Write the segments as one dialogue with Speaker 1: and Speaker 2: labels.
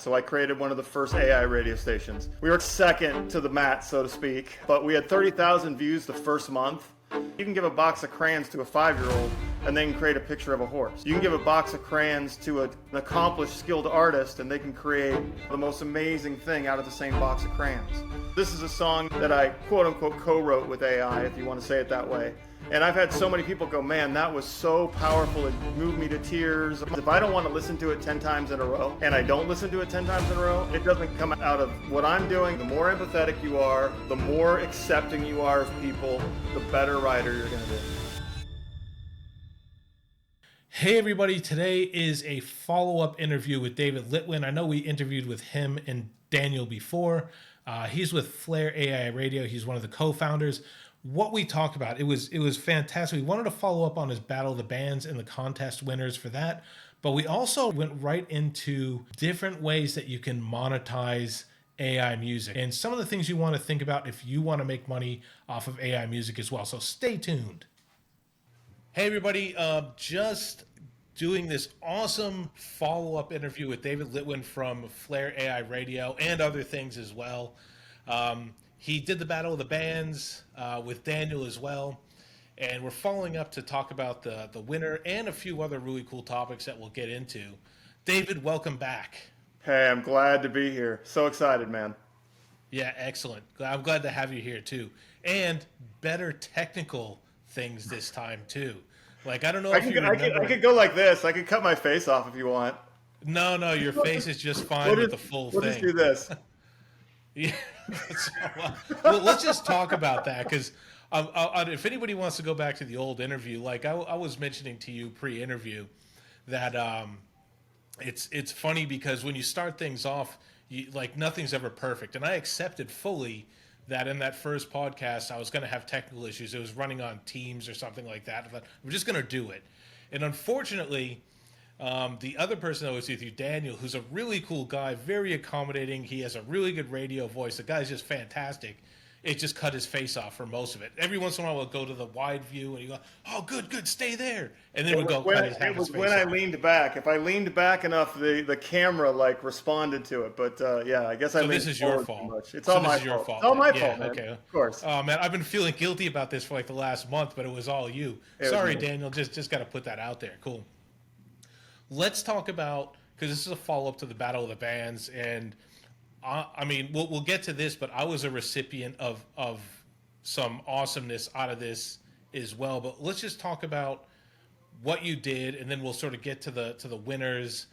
Speaker 1: So I created one of the first AI radio stations. We were second to the mat, so to speak, but we had 30,000 views the first month. You can give a box of crayons to a 5-year-old and they can create a picture of a horse. You can give a box of crayons to an accomplished, skilled artist and they can create the most amazing thing out of the same box of crayons. This is a song that I quote-unquote co-wrote with AI, if you want to say it that way. And I've had so many people go, man, that was so powerful, it moved me to tears. If I don't want to listen to it 10 times in a row, and I don't listen to it 10 times in a row, it doesn't come out of what I'm doing. The more empathetic you are, the more accepting you are of people, the better writer you're going to be.
Speaker 2: Hey everybody, today is a follow-up interview with David Litwin. I know we interviewed with him and Daniel before. He's with Flair AI Radio. He's one of the co-founders. What we talked about, it was fantastic. We wanted to follow up on his Battle of the Bands and the contest winners for that, but we also went right into different ways that you can monetize AI music and some of the things you want to think about if you want to make money off of AI music as well. So stay tuned. Hey everybody, just doing this awesome follow-up interview with David Litwin from Flair AI Radio and other things as well. He did the Battle of the Bands with Daniel as well. And we're following up to talk about the winner and a few other really cool topics that we'll get into. David, welcome back.
Speaker 1: Hey, I'm glad to be here. So excited, man.
Speaker 2: Yeah, excellent. I'm glad to have you here too. And better technical things this time too. Like, I don't know if you remember.
Speaker 1: I could go like this. I could cut my face off if you want.
Speaker 2: No, your face is just fine with the full thing.
Speaker 1: We'll just do this.
Speaker 2: Yeah. Well, let's just talk about that because if anybody wants to go back to the old interview, like I was mentioning to you pre-interview, that it's funny because when you start things off, like nothing's ever perfect, and I accepted fully that in that first podcast I was going to have technical issues. It was running on Teams or something like that. I thought, I'm just going to do it, and unfortunately. The other person that was with you, Daniel, who's a really cool guy, very accommodating. He has a really good radio voice. The guy's just fantastic. It just cut his face off for most of it. Every once in a while, we'll go to the wide view and you go, "Oh, good, stay there," and then we'll go cut his face off. It was
Speaker 1: when I leaned back. If I leaned back enough, the camera like responded to it. But yeah, I guess I.
Speaker 2: So this is your fault.
Speaker 1: Too much. It's all my fault. It's all my fault, man. Okay, of course.
Speaker 2: Oh man, I've been feeling guilty about this for like the last month, but it was all you. Sorry, Daniel. Just got to put that out there. Cool. Let's talk about, because this is a follow-up to the Battle of the Bands, and I mean, we'll get to this, but I was a recipient of some awesomeness out of this as well. But let's just talk about what you did, and then we'll sort of get to the winners.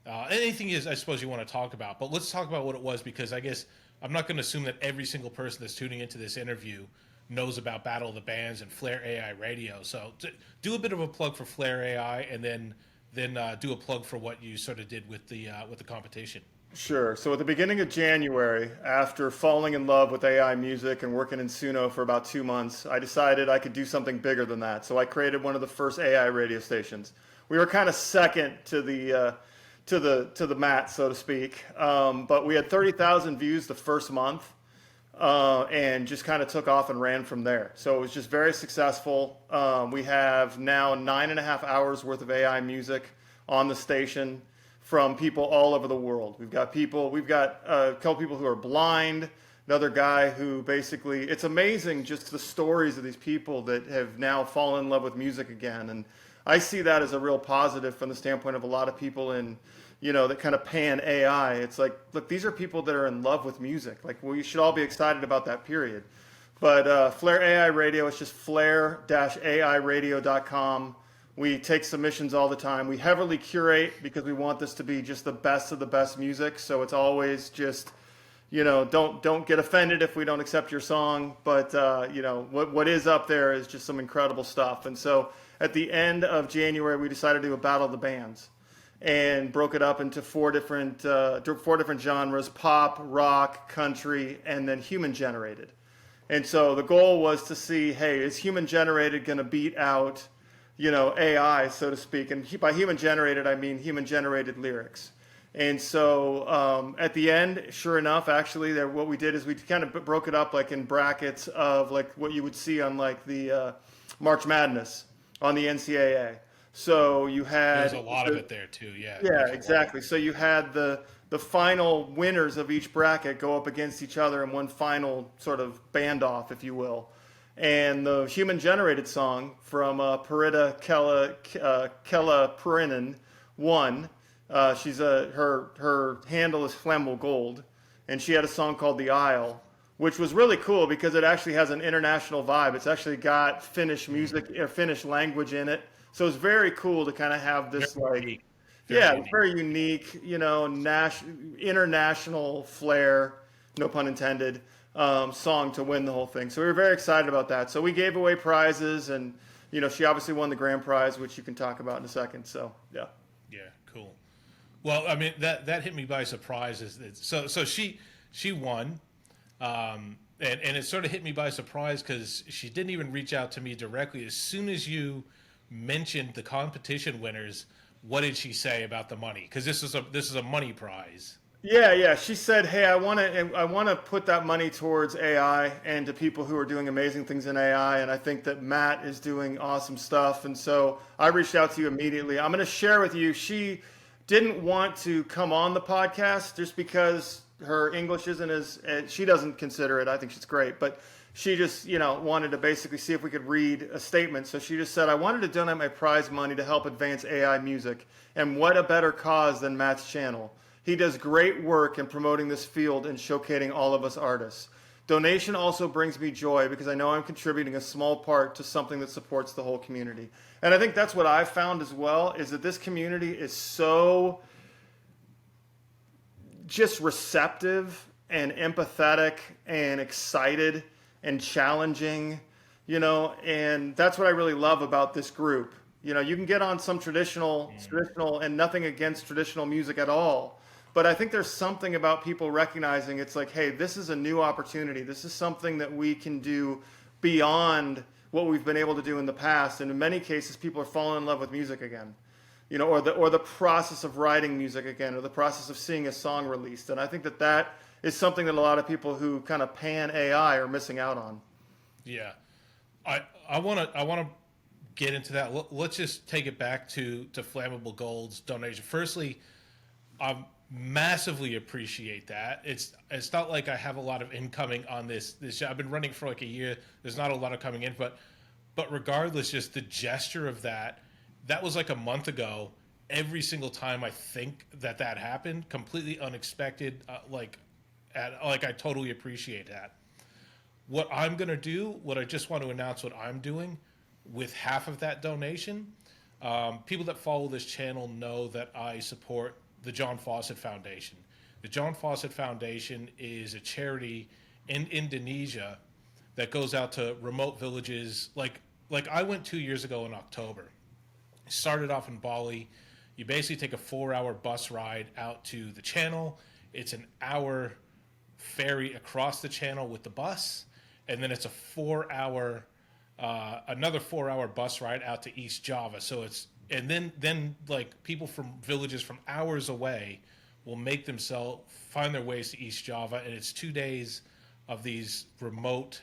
Speaker 2: Anything is, I suppose, you want to talk about, but let's talk about what it was, because I guess I'm not going to assume that every single person that's tuning into this interview knows about Battle of the Bands and Flair AI Radio. So do a bit of a plug for Flair AI, and then do a plug for what you sort of did with the competition.
Speaker 1: Sure. So at the beginning of January, after falling in love with AI music and working in Suno for about 2 months, I decided I could do something bigger than that. So I created one of the first AI radio stations. We were kind of second to the mat, so to speak, but we had 30,000 views the first month. And just kind of took off and ran from there. So it was just very successful. We have now 9.5 hours worth of AI music on the station from people all over the world. We've got a couple people who are blind, another guy who basically, it's amazing just the stories of these people that have now fallen in love with music again. And I see that as a real positive from the standpoint of a lot of people that kind of pan AI. It's like, look, these are people that are in love with music. Like, we should all be excited about that period. But Flair AI Radio, it's just flair-airadio.com. We take submissions all the time. We heavily curate because we want this to be just the best of the best music. So it's always just, don't get offended if we don't accept your song. But, what is up there is just some incredible stuff. And so at the end of January, we decided to do a Battle of the Bands, and broke it up into four different genres: pop, rock, country, and then human generated. And so the goal was to see, hey, is human generated going to beat out, AI, so to speak? And by human generated, I mean human generated lyrics. And so at the end, sure enough, actually, what we did is we kind of broke it up like in brackets of like what you would see on like the March Madness on the NCAA. So you had,
Speaker 2: there's a lot of it there too. Yeah.
Speaker 1: Yeah, exactly. So you had the the final winners of each bracket go up against each other in one final sort of band off, if you will. And the human generated song from Parita Kella Perinen won. Her handle is Flammable Gold, and she had a song called The Isle, which was really cool because it actually has an international vibe. It's actually got Finnish music or Finnish language in it. So it's very cool to kind of have this like, yeah, it's very unique, you know, international flair, no pun intended, song to win the whole thing. So we were very excited about that. So we gave away prizes, and you know, she obviously won the grand prize, which you can talk about in a second. So yeah.
Speaker 2: Yeah, cool. Well, I mean that hit me by surprise. So she won, and it sort of hit me by surprise because she didn't even reach out to me directly. As soon as you mentioned the competition winners, what did she say about the money? Because this is a money prize.
Speaker 1: Yeah. She said, "Hey, I want to put that money towards AI and to people who are doing amazing things in AI. And I think that Matt is doing awesome stuff. And so I reached out to you immediately. I'm going to share with you. She didn't want to come on the podcast just because her English isn't as she doesn't consider it. I think she's great, but she just wanted to basically see if we could read a statement. So she just said, I wanted to donate my prize money to help advance AI music, and what a better cause than Matt's channel. He does great work in promoting this field and showcasing all of us artists. Donation also brings me joy because I know I'm contributing a small part to something that supports the whole community. And I think that's what I've found as well, is that this community is so just receptive and empathetic and excited and challenging, and that's what I really love about this group. You can get on some traditional, and nothing against traditional music at all. But I think there's something about people recognizing it's like, hey, this is a new opportunity. This is something that we can do beyond what we've been able to do in the past. And in many cases, people are falling in love with music again, or the process of writing music again, or the process of seeing a song released. And I think that is something that a lot of people who kind of pan AI are missing out on.
Speaker 2: Yeah, I want to get into that. Let's just take it back to Flammable Gold's donation. Firstly, I massively appreciate that. It's not like I have a lot of incoming on this show. I've been running for like a year. There's not a lot of coming in, but regardless, just the gesture of that was like a month ago. Every single time I think that happened, completely unexpected. I totally appreciate that. What I'm going to do, I just want to announce what I'm doing with half of that donation. People that follow this channel know that I support the John Fawcett Foundation. The John Fawcett Foundation is a charity in Indonesia that goes out to remote villages. Like I went 2 years ago in October. Started off in Bali. You basically take a 4-hour bus ride out to the channel. It's an hour ferry across the channel with the bus, and then it's another 4-hour bus ride out to East Java. So and then like people from villages from hours away will find their ways to East Java, and it's 2 days of these remote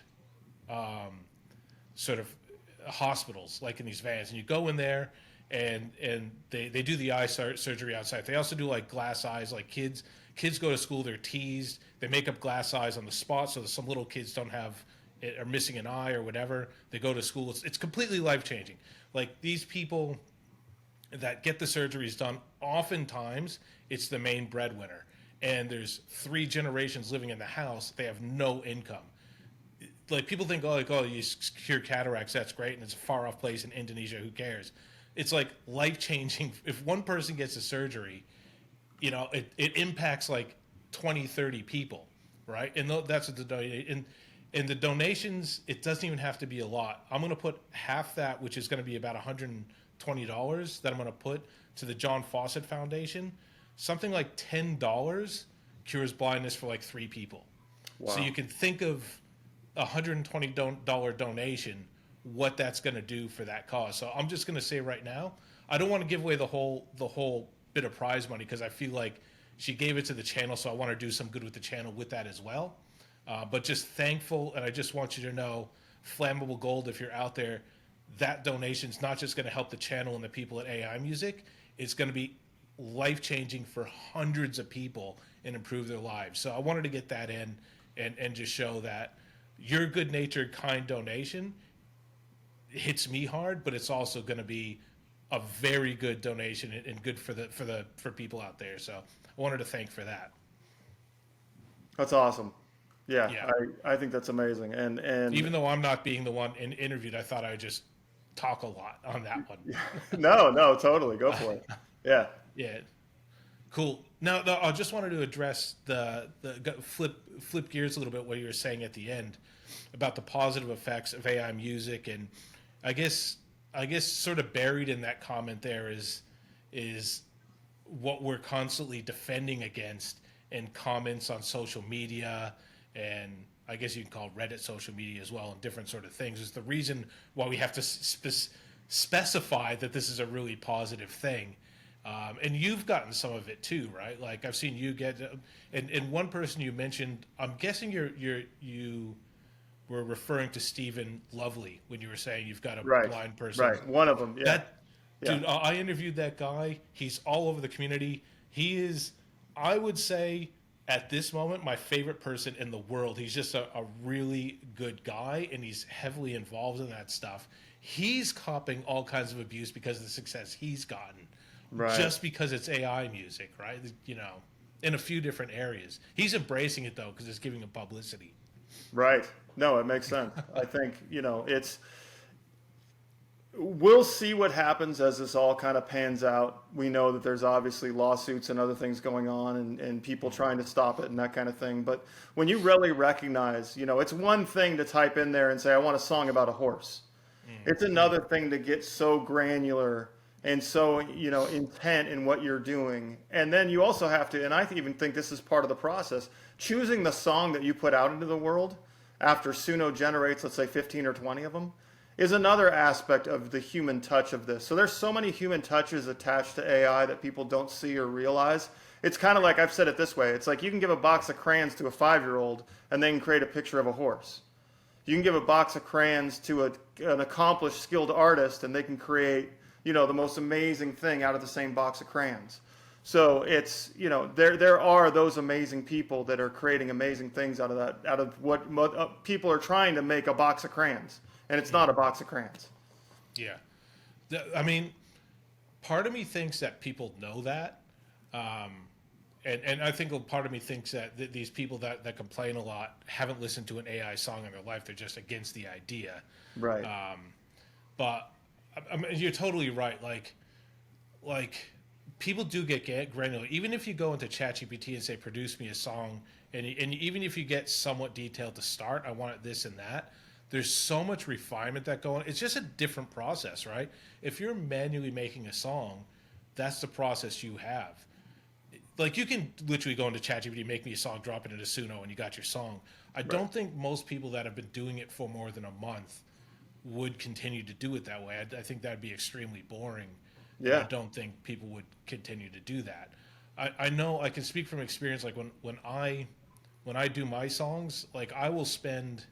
Speaker 2: sort of hospitals, like in these vans, and you go in there and they do the eye surgery on site. They also do like glass eyes, like kids go to school, they're teased, they make up glass eyes on the spot so that some little kids are missing an eye or whatever. They go to school. It's completely life-changing. Like these people that get the surgeries done, oftentimes it's the main breadwinner, and there's 3 generations living in the house. They have no income. Like people think, oh, you cure cataracts, that's great, and it's a far off place in Indonesia, who cares? It's like life-changing. If one person gets a surgery, it impacts like 20, 30 people, right? And that's what the donation. And the donations, it doesn't even have to be a lot. I'm going to put half that, which is going to be about $120 that I'm going to put to the John Fawcett Foundation. Something like $10 cures blindness for like 3 people. Wow. So you can think of $120 donation, what that's going to do for that cause. So I'm just going to say right now, I don't want to give away the whole bit of prize money because I feel like she gave it to the channel, so I want to do some good with the channel with that as well. But just thankful, and I just want you to know, Flammable Gold, if you're out there, that donation's not just going to help the channel and the people at AI Music. It's going to be life-changing for hundreds of people and improve their lives. So I wanted to get that in and just show that your good-natured, kind donation hits me hard, but it's also going to be a very good donation and good for people out there. So I wanted to thank for that.
Speaker 1: That's awesome. Yeah,
Speaker 2: Yeah.
Speaker 1: I think that's amazing. And
Speaker 2: Even though I'm not being the one interviewed, I thought I would just talk a lot on that one.
Speaker 1: no, totally. Go for it. Yeah.
Speaker 2: Yeah. Cool. Now, I just wanted to address the flip gears a little bit. What you were saying at the end about the positive effects of AI music, and I guess sort of buried in that comment there is what we're constantly defending against in comments on social media, and I guess you can call Reddit social media as well, and different sort of things. Is the reason why we have to specify that this is a really positive thing. And you've gotten some of it too, right? Like I've seen you get, and one person you mentioned, I'm guessing you were referring to Stephen Lovely when you were saying you've got a
Speaker 1: Right.
Speaker 2: blind person.
Speaker 1: Right. One of them. Yeah.
Speaker 2: That
Speaker 1: Yeah.
Speaker 2: dude, I interviewed that guy. He's all over the community. He is, I would say, at this moment, my favorite person in the world. He's just a really good guy, and he's heavily involved in that stuff. He's copping all kinds of abuse because of the success he's gotten,
Speaker 1: Right.
Speaker 2: just because it's AI music, right? You know, in a few different areas. He's embracing it though because it's giving him publicity.
Speaker 1: Right. No, it makes sense. I think, we'll see what happens as this all kind of pans out. We know that there's obviously lawsuits and other things going on, and people trying to stop it and that kind of thing. But when you really recognize, it's one thing to type in there and say, I want a song about a horse. It's another thing to get so granular and so, intent in what you're doing. And then you also have to, and I even think this is part of the process, choosing the song that you put out into the world after Suno generates, let's say 15 or 20 of them, is another aspect of the human touch of this. So there's so many human touches attached to AI that people don't see or realize. It's kind of like, I've said it this way, it's like you can give a box of crayons to a 5-year-old and they can create a picture of a horse. You can give a box of crayons to an accomplished, skilled artist and they can create, the most amazing thing out of the same box of crayons. So it's, there are those amazing people that are creating amazing things out of that, out of what people are trying to make a box of crayons. And it's not a box of crayons.
Speaker 2: Yeah. I mean, part of me thinks that people know that. And I think a part of me thinks that these people that complain a lot haven't listened to an AI song in their life. They're just against the idea.
Speaker 1: Right.
Speaker 2: But I mean, you're totally right. Like people do get granular. Even if you go into ChatGPT and say, produce me a song, and even if you get somewhat detailed to start, I want it this and that. There's so much refinement that go on. It's just a different process, right? If you're manually making a song, that's the process you have. Like you can literally go into ChatGPT, make me a song, drop it into Suno, and you got your song. I don't think most people that have been doing it for more than a month would continue to do it that way. I think that'd be extremely boring.
Speaker 1: Yeah.
Speaker 2: I don't think people would continue to do that. I know I can speak from experience. Like when I do my songs, like I will spend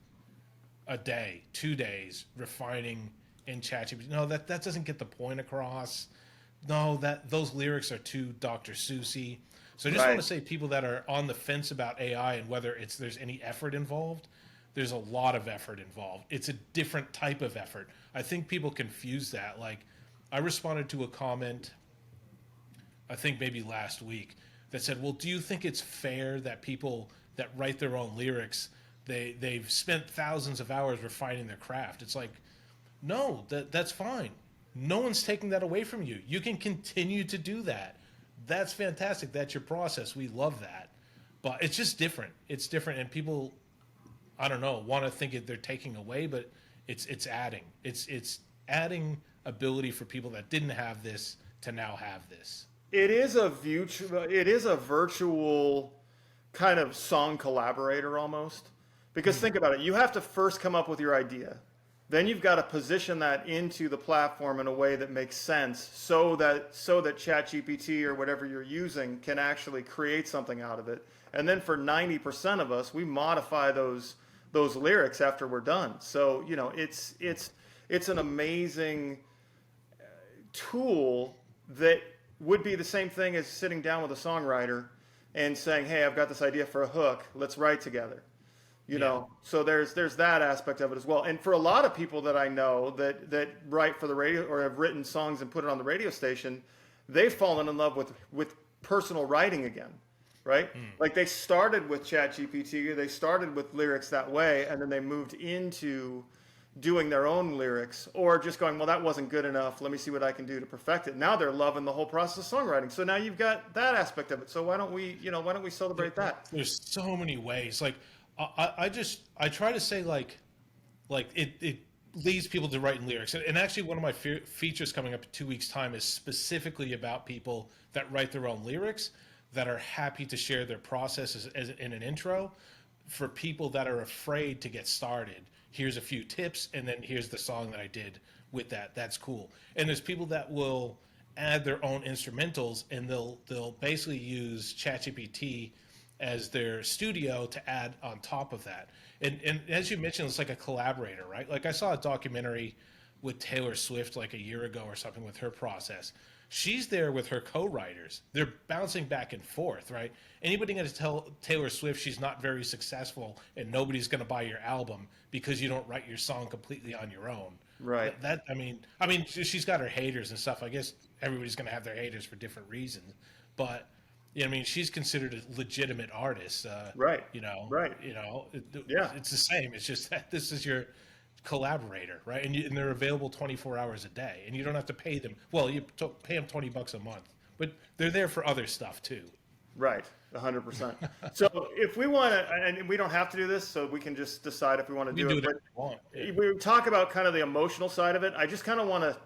Speaker 2: a day, 2 days refining in ChatGPT. No, that doesn't get the point across. No, those lyrics are too Dr. Seussy. So I just want to say, people that are on the fence about AI and whether there's any effort involved, there's a lot of effort involved. It's a different type of effort. I think people confuse that. Like, I responded to a comment, I think maybe last week, that said, well, do you think it's fair that people that write their own lyrics, they've spent thousands of hours refining their craft? It's like, no, that's fine. No one's taking that away from you. You can continue to do that. That's fantastic. That's your process. We love that. But it's just different. It's different, and people, I don't know, want to think they're taking away, but it's adding. It's adding ability for people that didn't have this to now have this.
Speaker 1: It is a virtual kind of song collaborator almost. Because think about it, you have to first come up with your idea. Then you've got to position that into the platform in a way that makes sense so that ChatGPT or whatever you're using can actually create something out of it. And then for 90% of us, we modify those lyrics after we're done. So, it's an amazing tool that would be the same thing as sitting down with a songwriter and saying, "Hey, I've got this idea for a hook. Let's write together."
Speaker 2: Yeah.
Speaker 1: So there's that aspect of it as well. And for a lot of people that I know that write for the radio or have written songs and put it on the radio station, they've fallen in love with personal writing again, right? Like they started with ChatGPT, they started with lyrics that way, and then they moved into doing their own lyrics or just going, well, that wasn't good enough. Let me see what I can do to perfect it. Now they're loving the whole process of songwriting. So now you've got that aspect of it. So why don't we celebrate that?
Speaker 2: There's so many ways. Like I try to say like it leads people to writing lyrics. And actually, one of my features coming up in 2 weeks' time is specifically about people that write their own lyrics that are happy to share their process as in an intro for people that are afraid to get started. Here's a few tips, and then here's the song that I did with that. That's cool. And there's people that will add their own instrumentals, and they'll basically use ChatGPT as their studio to add on top of that. And as you mentioned, it's like a collaborator, right? Like I saw a documentary with Taylor Swift like a year ago or something with her process. She's there with her co-writers. They're bouncing back and forth, right? Anybody going to tell Taylor Swift she's not very successful and nobody's going to buy your album because you don't write your song completely on your own.
Speaker 1: Right.
Speaker 2: I mean, she's got her haters and stuff. I guess everybody's going to have their haters for different reasons, but I mean, she's considered a legitimate artist.
Speaker 1: Right. Right. Yeah.
Speaker 2: It's the same. It's just that this is your collaborator, right? And they're available 24 hours a day, and you don't have to pay them. Well, you pay them $20 a month, but they're there for other stuff too.
Speaker 1: Right, 100%. So if we want to, and we don't have to do this, so we can just decide if we want to do it.
Speaker 2: But want. Yeah.
Speaker 1: We talk about kind of the emotional side of it. I just kind of want to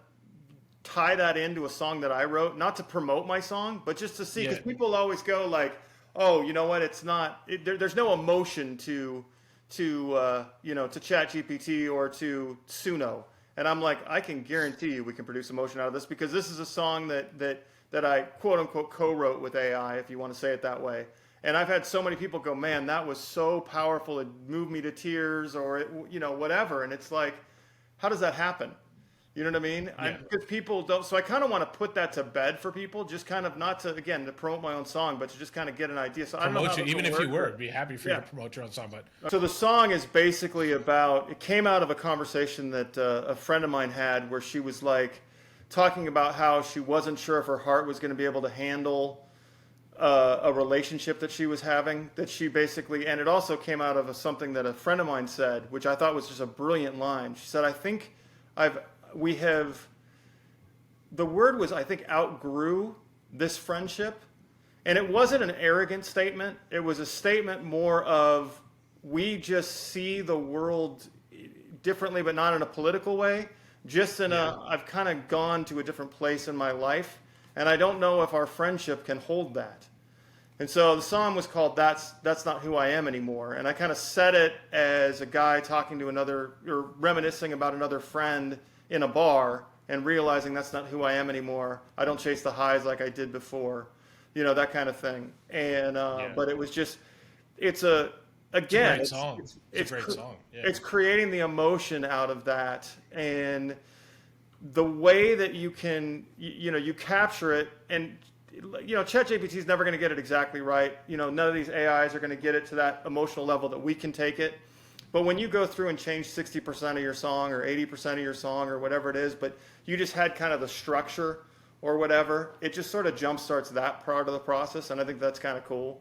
Speaker 1: tie that into a song that I wrote, not to promote my song, but just to see, because people always go like, "Oh, you know what? It's not. There's no emotion to ChatGPT or to Suno." And I'm like, I can guarantee you we can produce emotion out of this, because this is a song that I quote unquote co-wrote with AI, if you want to say it that way. And I've had so many people go, "Man, that was so powerful. It moved me to tears," or whatever. And it's like, how does that happen? You know what I mean?
Speaker 2: Yeah.
Speaker 1: Because people don't. So I kind of want to put that to bed for people, just kind of not to, again, to promote my own song, but to just kind of get an idea. So I don't know how
Speaker 2: even if you were, I'd be happy for you to promote your own song. But
Speaker 1: so the song is basically about, it came out of a conversation that a friend of mine had, where she was like talking about how she wasn't sure if her heart was going to be able to handle a relationship that she was having, that she basically, and it also came out of something that a friend of mine said, which I thought was just a brilliant line. She said, "I think the word was, I think, outgrew this friendship." And it wasn't an arrogant statement. It was a statement more of, we just see the world differently, but not in a political way. Just in I've kind of gone to a different place in my life, and I don't know if our friendship can hold that. And so the song was called That's Not Who I Am Anymore. And I kind of said it as a guy talking to another, or reminiscing about another friend in a bar, and realizing that's not who I am anymore. I don't chase the highs like I did before, that kind of thing. And but it was just, it's a great
Speaker 2: song. It's a great song. Yeah.
Speaker 1: It's creating the emotion out of that, and the way that you can, you capture it. And ChatGPT is never going to get it exactly right. None of these AIs are going to get it to that emotional level that we can take it. But when you go through and change 60% of your song or 80% of your song or whatever it is, but you just had kind of the structure or whatever, it just sort of jumpstarts that part of the process. And I think that's kind of cool,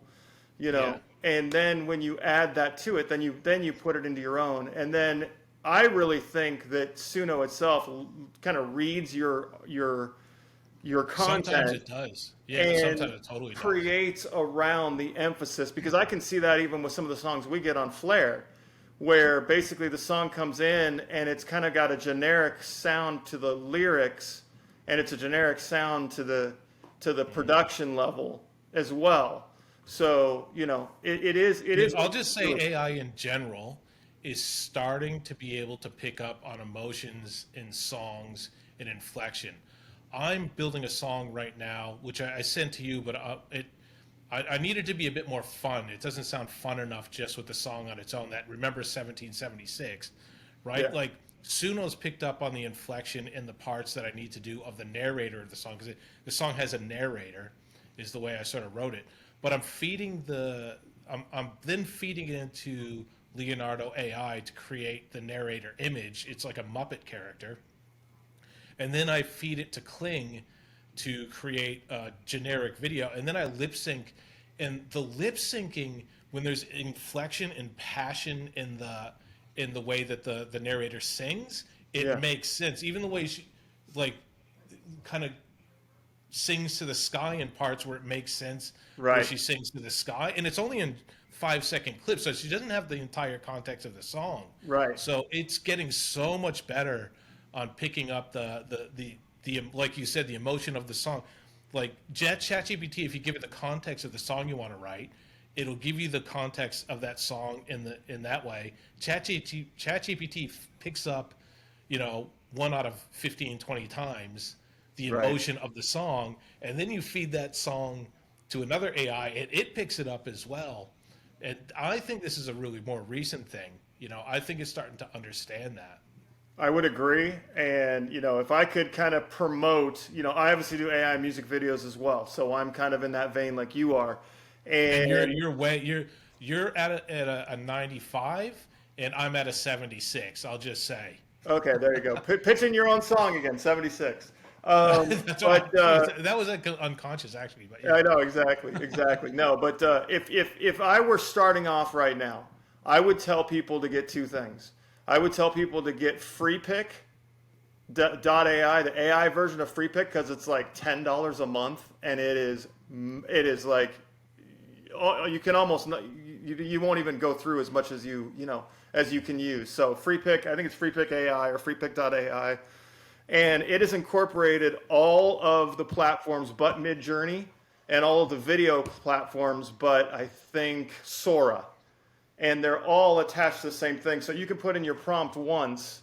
Speaker 2: Yeah.
Speaker 1: And then when you add that to it, then you put it into your own. And then I really think that Suno itself kind of reads your content.
Speaker 2: Sometimes it does. Yeah,
Speaker 1: and
Speaker 2: sometimes it totally
Speaker 1: creates around the emphasis, because I can see that even with some of the songs we get on Flair, where basically the song comes in and it's kind of got a generic sound to the lyrics, and it's a generic sound to the production level as well. So it is.
Speaker 2: I'll just say AI in general is starting to be able to pick up on emotions in songs and inflection. I'm building a song right now, which I sent to you, but I needed to be a bit more fun. It doesn't sound fun enough just with the song on its own. That Remember 1776, right?
Speaker 1: Yeah.
Speaker 2: Like Suno's picked up on the inflection in the parts that I need to do of the narrator of the song, because the song has a narrator, is the way I sort of wrote it. But I'm then feeding it into Leonardo AI to create the narrator image. It's like a Muppet character, and then I feed it to Kling to create a generic video, and then I lip sync. And the lip syncing, when there's inflection and passion in the way that the narrator sings, it
Speaker 1: Yeah.
Speaker 2: makes sense. Even the way she like kind of sings to the sky in parts where it makes sense, where
Speaker 1: Right.
Speaker 2: she sings to the sky, and it's only in 5 second clips, so she doesn't have the entire context of the song.
Speaker 1: Right.
Speaker 2: So it's getting so much better on picking up the like you said, the emotion of the song. Like ChatGPT, if you give it the context of the song you want to write, it'll give you the context of that song in that way. ChatGPT picks up, 1 out of 15, 20 times the
Speaker 1: Right.
Speaker 2: emotion of the song, and then you feed that song to another AI, and it picks it up as well. And I think this is a really more recent thing. I think it's starting to understand that.
Speaker 1: I would agree. And, if I could kind of promote, I obviously do AI music videos as well. So I'm kind of in that vein like you are.
Speaker 2: And
Speaker 1: And
Speaker 2: you're at a 95, and I'm at a 76. I'll just say.
Speaker 1: okay, there you go. Pitching your own song again, 76.
Speaker 2: That's
Speaker 1: But
Speaker 2: that was like unconscious actually, but
Speaker 1: I
Speaker 2: yeah.
Speaker 1: know exactly, exactly. No, but if I were starting off right now, I would tell people to get two things. I would tell people to get FreePick .ai, the AI version of FreePick, because it's like $10 a month, and it is like you can almost not, you won't even go through as much as as you can use. So FreePick, I think it's FreePick AI or FreePick .ai, and it has incorporated all of the platforms but Midjourney and all of the video platforms but I think Sora, and they're all attached to the same thing. So you can put in your prompt once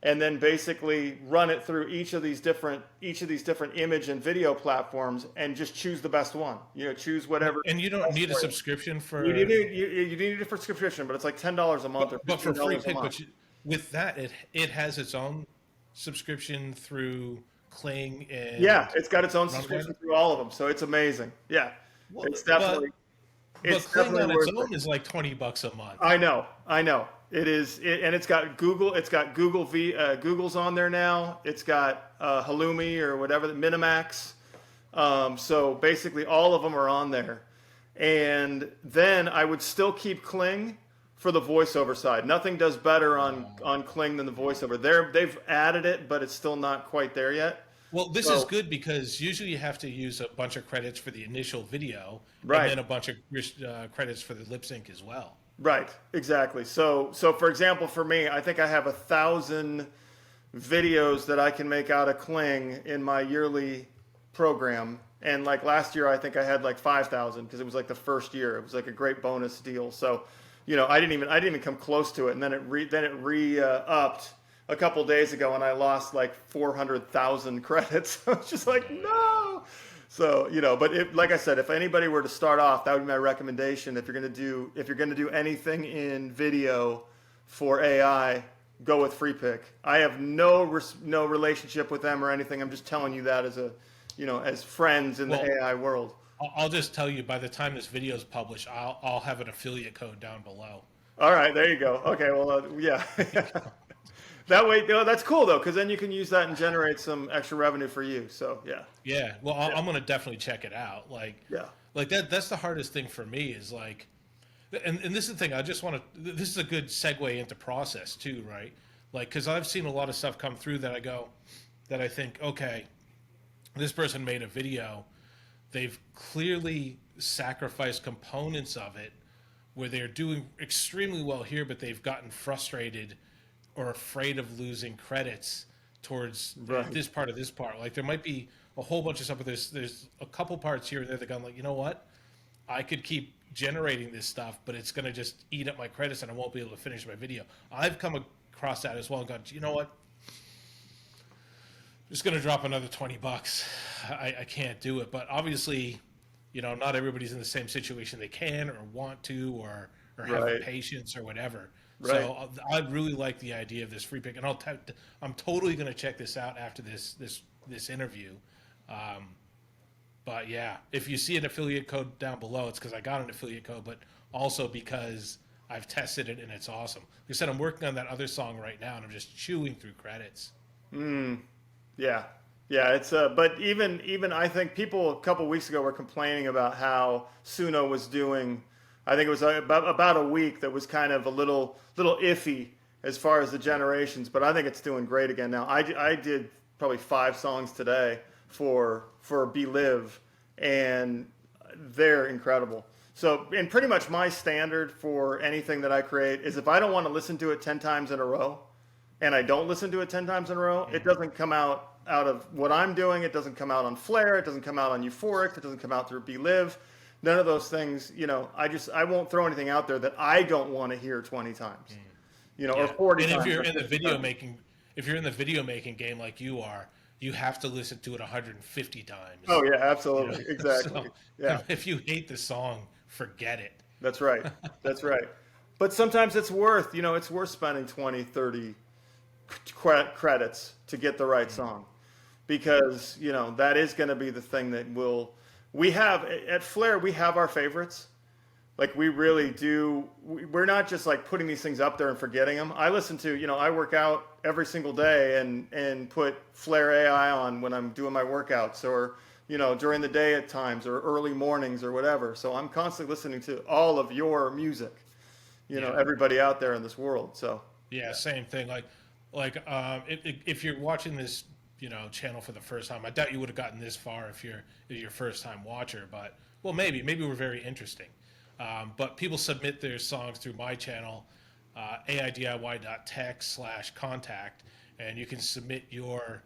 Speaker 1: and then basically run it through each of these different image and video platforms and just choose the best one. Choose whatever.
Speaker 2: And you don't need a subscription
Speaker 1: You need it for subscription, but it's like $10 a month or
Speaker 2: but for free
Speaker 1: $15 a
Speaker 2: pick.
Speaker 1: month.
Speaker 2: With that, it has its own subscription through Kling
Speaker 1: Yeah,
Speaker 2: and
Speaker 1: it's got its own
Speaker 2: Rumble.
Speaker 1: subscription through all of them, so it's amazing. Yeah,
Speaker 2: Well,
Speaker 1: it's
Speaker 2: but
Speaker 1: definitely
Speaker 2: but
Speaker 1: it's
Speaker 2: Kling on
Speaker 1: definitely
Speaker 2: its
Speaker 1: worth
Speaker 2: own
Speaker 1: it.
Speaker 2: is like $20 a month.
Speaker 1: I know. It is, and it's got Google. It's got Google's on there now. It's got Halloumi or whatever the Minimax. So basically, all of them are on there. And then I would still keep Kling for the voiceover side. Nothing does better on Kling than the voiceover. They've added it, but it's still not quite there yet.
Speaker 2: Well, this is
Speaker 1: So
Speaker 2: good because usually you have to use a bunch of credits for the initial video and
Speaker 1: right.
Speaker 2: then a bunch of credits for the lip sync as well.
Speaker 1: Right, exactly. So for example, for me, I think I have 1,000 videos that I can make out of Kling in my yearly program. And like last year, I think I had like 5,000 because it was like the first year. It was like a great bonus deal. So, I didn't even come close to it. And then it re upped a couple days ago, and I lost like 400,000 credits. I was just like, no. So, but like I said, if anybody were to start off, that would be my recommendation. If you're gonna do anything in video for AI, go with FreePick. I have no relationship with them or anything. I'm just telling you that as friends in the
Speaker 2: Well,
Speaker 1: AI world.
Speaker 2: I'll just tell you by the time this video is published, I'll have an affiliate code down below.
Speaker 1: All right, there you go. Okay, well, yeah. That way, that's cool though, because then you can use that and generate some extra revenue for you. So yeah,
Speaker 2: Yeah, well, I'm gonna definitely check it out.
Speaker 1: yeah,
Speaker 2: Like that's the hardest thing for me is like, and this is the thing. I just want to. This is a good segue into process too, right? Like, because I've seen a lot of stuff come through that I think, okay, this person made a video. They've clearly sacrificed components of it where they're doing extremely well here, but they've gotten frustrated or afraid of losing credits towards
Speaker 1: right,
Speaker 2: this part of this part. Like there might be a whole bunch of stuff, but there's a couple parts here and there that gone like, you know what? I could keep generating this stuff, but it's gonna just eat up my credits and I won't be able to finish my video. I've come across that as well and gone, you know what? Just gonna drop another $20. I can't do it. But obviously, not everybody's in the same situation they can or want to or have the
Speaker 1: right.
Speaker 2: patience or whatever.
Speaker 1: Right.
Speaker 2: So I really like the idea of this free pick, and I'm totally going to check this out after this interview. Um, but yeah, if you see an affiliate code down below, it's because I got an affiliate code, but also because I've tested it and it's awesome. Like I said, I'm working on that other song right now, and I'm just chewing through credits.
Speaker 1: Yeah, yeah. It's but even I think people a couple weeks ago were complaining about how Suno was doing. I think it was about a week that was kind of a little iffy as far as the generations, but I think it's doing great again now. I did probably 5 songs today for Be Live, and they're incredible. So, and pretty much my standard for anything that I create is if I don't want to listen to it 10 times in a row, and I don't listen to it 10 times in a row, it doesn't come out of what I'm doing. It doesn't come out on Flair. It doesn't come out on Euphoric. It doesn't come out through Be Live. None of those things, I won't throw anything out there that I don't want to hear 20 times, or
Speaker 2: Yeah,
Speaker 1: 40
Speaker 2: and
Speaker 1: times.
Speaker 2: if you're
Speaker 1: or
Speaker 2: in the
Speaker 1: 50
Speaker 2: video
Speaker 1: times.
Speaker 2: making, if you're in the video making game like you are, you have to listen to it 150
Speaker 1: Oh
Speaker 2: times.
Speaker 1: yeah,
Speaker 2: You know,
Speaker 1: absolutely.
Speaker 2: so
Speaker 1: Exactly. Yeah,
Speaker 2: if you hate the song, forget it.
Speaker 1: that's right. That's right. But sometimes it's worth spending 20, 30 credits to get the right song, because that is going to be the thing that we have at Flair. We have our favorites. Like we really do. We're not just like putting these things up there and forgetting them. I listen to, I work out every single day and put Flair AI on when I'm doing my workouts, or during the day at times, or early mornings or whatever. So I'm constantly listening to all of your music,
Speaker 2: Yeah.
Speaker 1: everybody out there in this world. So
Speaker 2: Yeah, same thing. If you're watching this, channel for the first time, I doubt you would have gotten this far if you're your first time watcher. But well, maybe we're very interesting. But people submit their songs through my channel, aidiY.tech/contact, and you can submit your,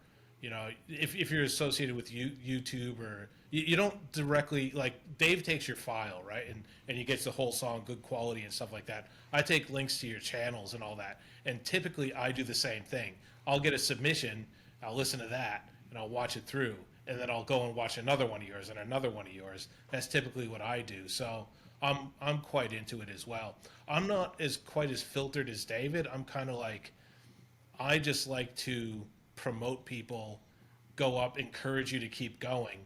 Speaker 2: if you're associated with YouTube, or you don't directly, like Dave takes your file, right, and he gets the whole song, good quality and stuff like that. I take links to your channels and all that, and typically I do the same thing. I'll get a submission, I'll listen to that, and I'll watch it through, and then I'll go and watch another one of yours and another one of yours. That's typically what I do. So I'm quite into it as well. I'm not as quite as filtered as David. I'm kind of like, I just like to promote people, go up, encourage you to keep going.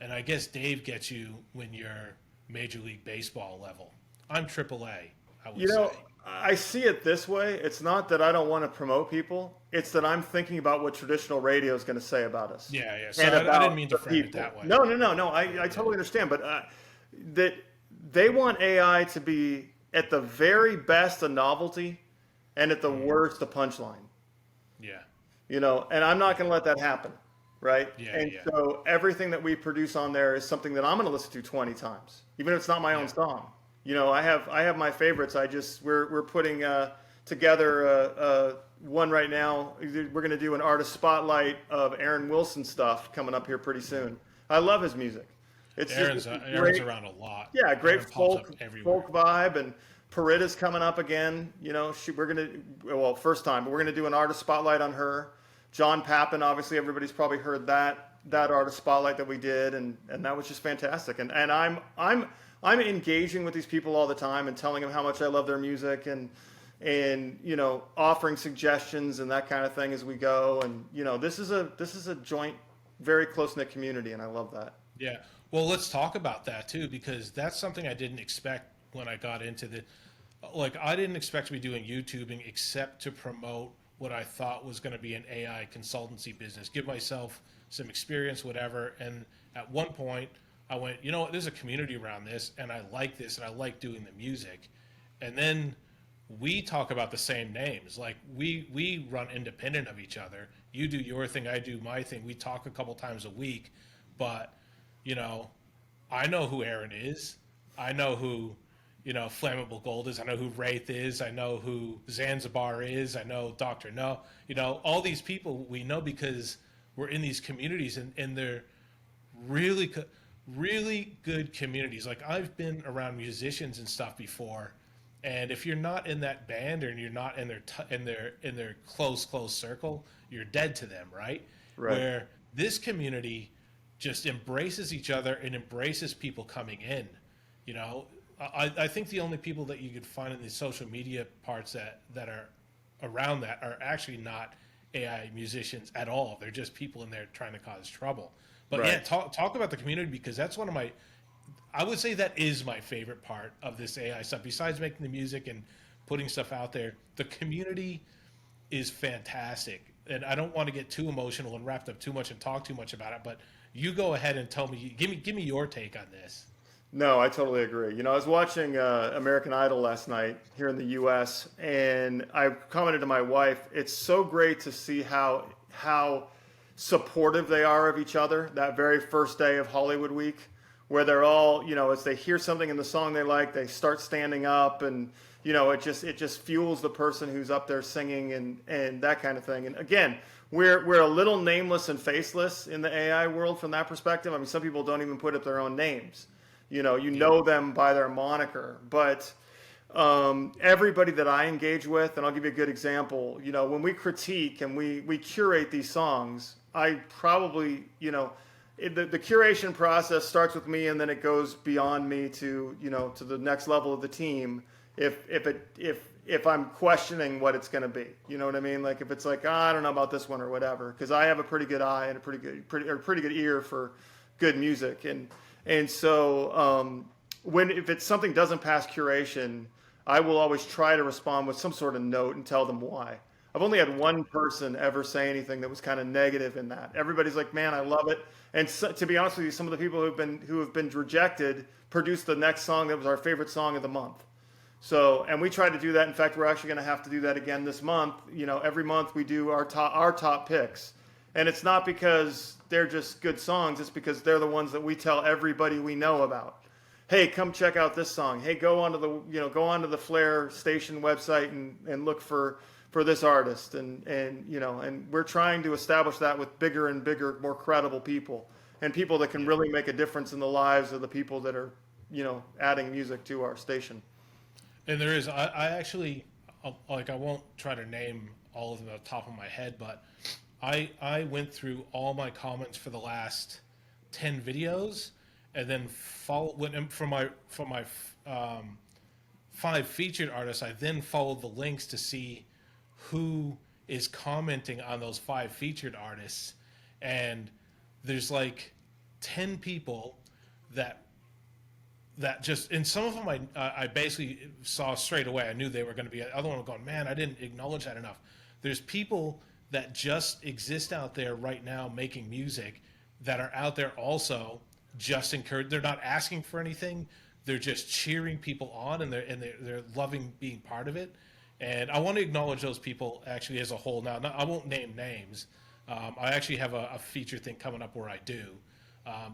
Speaker 2: And I guess Dave gets you when you're Major League Baseball level. I'm AAA, I would say.
Speaker 1: I see it this way. It's not that I don't want to promote people. It's that I'm thinking about what traditional radio is going to say about us.
Speaker 2: Yeah, yeah. So
Speaker 1: And
Speaker 2: I
Speaker 1: about
Speaker 2: didn't mean to
Speaker 1: the
Speaker 2: frame it
Speaker 1: people.
Speaker 2: that way.
Speaker 1: No. I totally understand. But that they want AI to be at the very best a novelty, and at the worst a punchline.
Speaker 2: Yeah,
Speaker 1: And I'm not going to let that happen, right?
Speaker 2: Yeah,
Speaker 1: And
Speaker 2: yeah.
Speaker 1: so everything that we produce on there is something that I'm going to listen to 20 times, even if it's not my own
Speaker 2: Yeah.
Speaker 1: song. I have my favorites. We're putting together one right now. We're going to do an artist spotlight of Aaron Wilson stuff coming up here pretty soon. I love his music. It's
Speaker 2: Aaron's
Speaker 1: just
Speaker 2: Aaron's
Speaker 1: great.
Speaker 2: around a lot.
Speaker 1: Yeah, great
Speaker 2: Aaron pops up
Speaker 1: folk
Speaker 2: everywhere.
Speaker 1: vibe, and Peritta's coming up again. We're gonna, well, first time, but we're gonna do an artist spotlight on her. John Pappin, obviously everybody's probably heard that artist spotlight that we did, and that was just fantastic. And I'm engaging with these people all the time and telling them how much I love their music, and offering suggestions and that kind of thing as we go. And this is a joint, very close knit community, and I love that.
Speaker 2: Yeah. Well, let's talk about that too, because that's something I didn't expect when I got into the. Like, I didn't expect to be doing YouTubing except to promote what I thought was going to be an AI consultancy business, give myself some experience, whatever. And at one point, I went, you know what? There's a community around this, and I like this, and I like doing the music. And then we talk about the same names. Like, we run independent of each other. You do your thing, I do my thing. We talk a couple times a week, but I know who Aaron is. I know who, Flammable Gold is. I know who Wraith is. I know who Zanzibar is. I know Dr. No. All these people we know because we're in these communities, and they're really good communities. Like, I've been around musicians and stuff before, and if you're not in that band, or you're not in their close circle, you're dead to them, right?
Speaker 1: Right.
Speaker 2: Where this community just embraces each other and embraces people coming in. I think the only people that you could find in the social media parts that are around that are actually not AI musicians at all. They're just people in there trying to cause trouble. But yeah,
Speaker 1: Right.
Speaker 2: talk about the community, because that's one of my, I would say that is my favorite part of this AI stuff. Besides making the music and putting stuff out there, the community is fantastic. And I don't want to get too emotional and wrapped up too much and talk too much about it, but you go ahead and tell me, give me your take on this.
Speaker 1: No, I totally agree. I was watching American Idol last night here in the U.S., and I commented to my wife, "It's so great to see how supportive they are of each other that very first day of Hollywood Week, where they're all, as they hear something in the song they like, they start standing up, and it just fuels the person who's up there singing and that kind of thing. And again, we're a little nameless and faceless in the AI world from that perspective. I mean, some people don't even put up their own names. You
Speaker 2: Yeah.
Speaker 1: know them by their moniker, but everybody that I engage with, and I'll give you a good example. When we critique and we curate these songs, I probably, the curation process starts with me, and then it goes beyond me to to the next level of the team. If I'm questioning what it's going to be, you know what I mean? Like if it's like, I don't know about this one or whatever, because I have a pretty good eye and a pretty good ear for good music, and so if it's something doesn't pass curation, I will always try to respond with some sort of note and tell them why. I've only had one person ever say anything that was kind of negative in that. Everybody's like, "Man, I love it." And so, to be honest with you, some of the people who have been rejected produced the next song that was our favorite song of the month. So, and we try to do that. In fact, we're actually going to have to do that again this month. Every month we do our top picks, and it's not because they're just good songs. It's because they're the ones that we tell everybody we know about. Hey, come check out this song. Hey, go onto the Flair station website and look for this artist. And we're trying to establish that with bigger and bigger, more credible people, and people that can really make a difference in the lives of the people that are adding music to our station.
Speaker 2: And there is, I actually, like, I won't try to name all of them off the top of my head, but I went through all my comments for the last 10 videos, and then for my 5 featured artists, I then followed the links to see who is commenting on those 5 featured artists. And there's like 10 people that just, and some of them I basically saw straight away. I knew they were going to be. The other one was going, man, I didn't acknowledge that enough. There's people that just exist out there right now making music that are out there also just encourage. They're not asking for anything. They're just cheering people on, and they're loving being part of it. And I want to acknowledge those people actually as a whole. Now, I won't name names. I actually have a feature thing coming up where I do,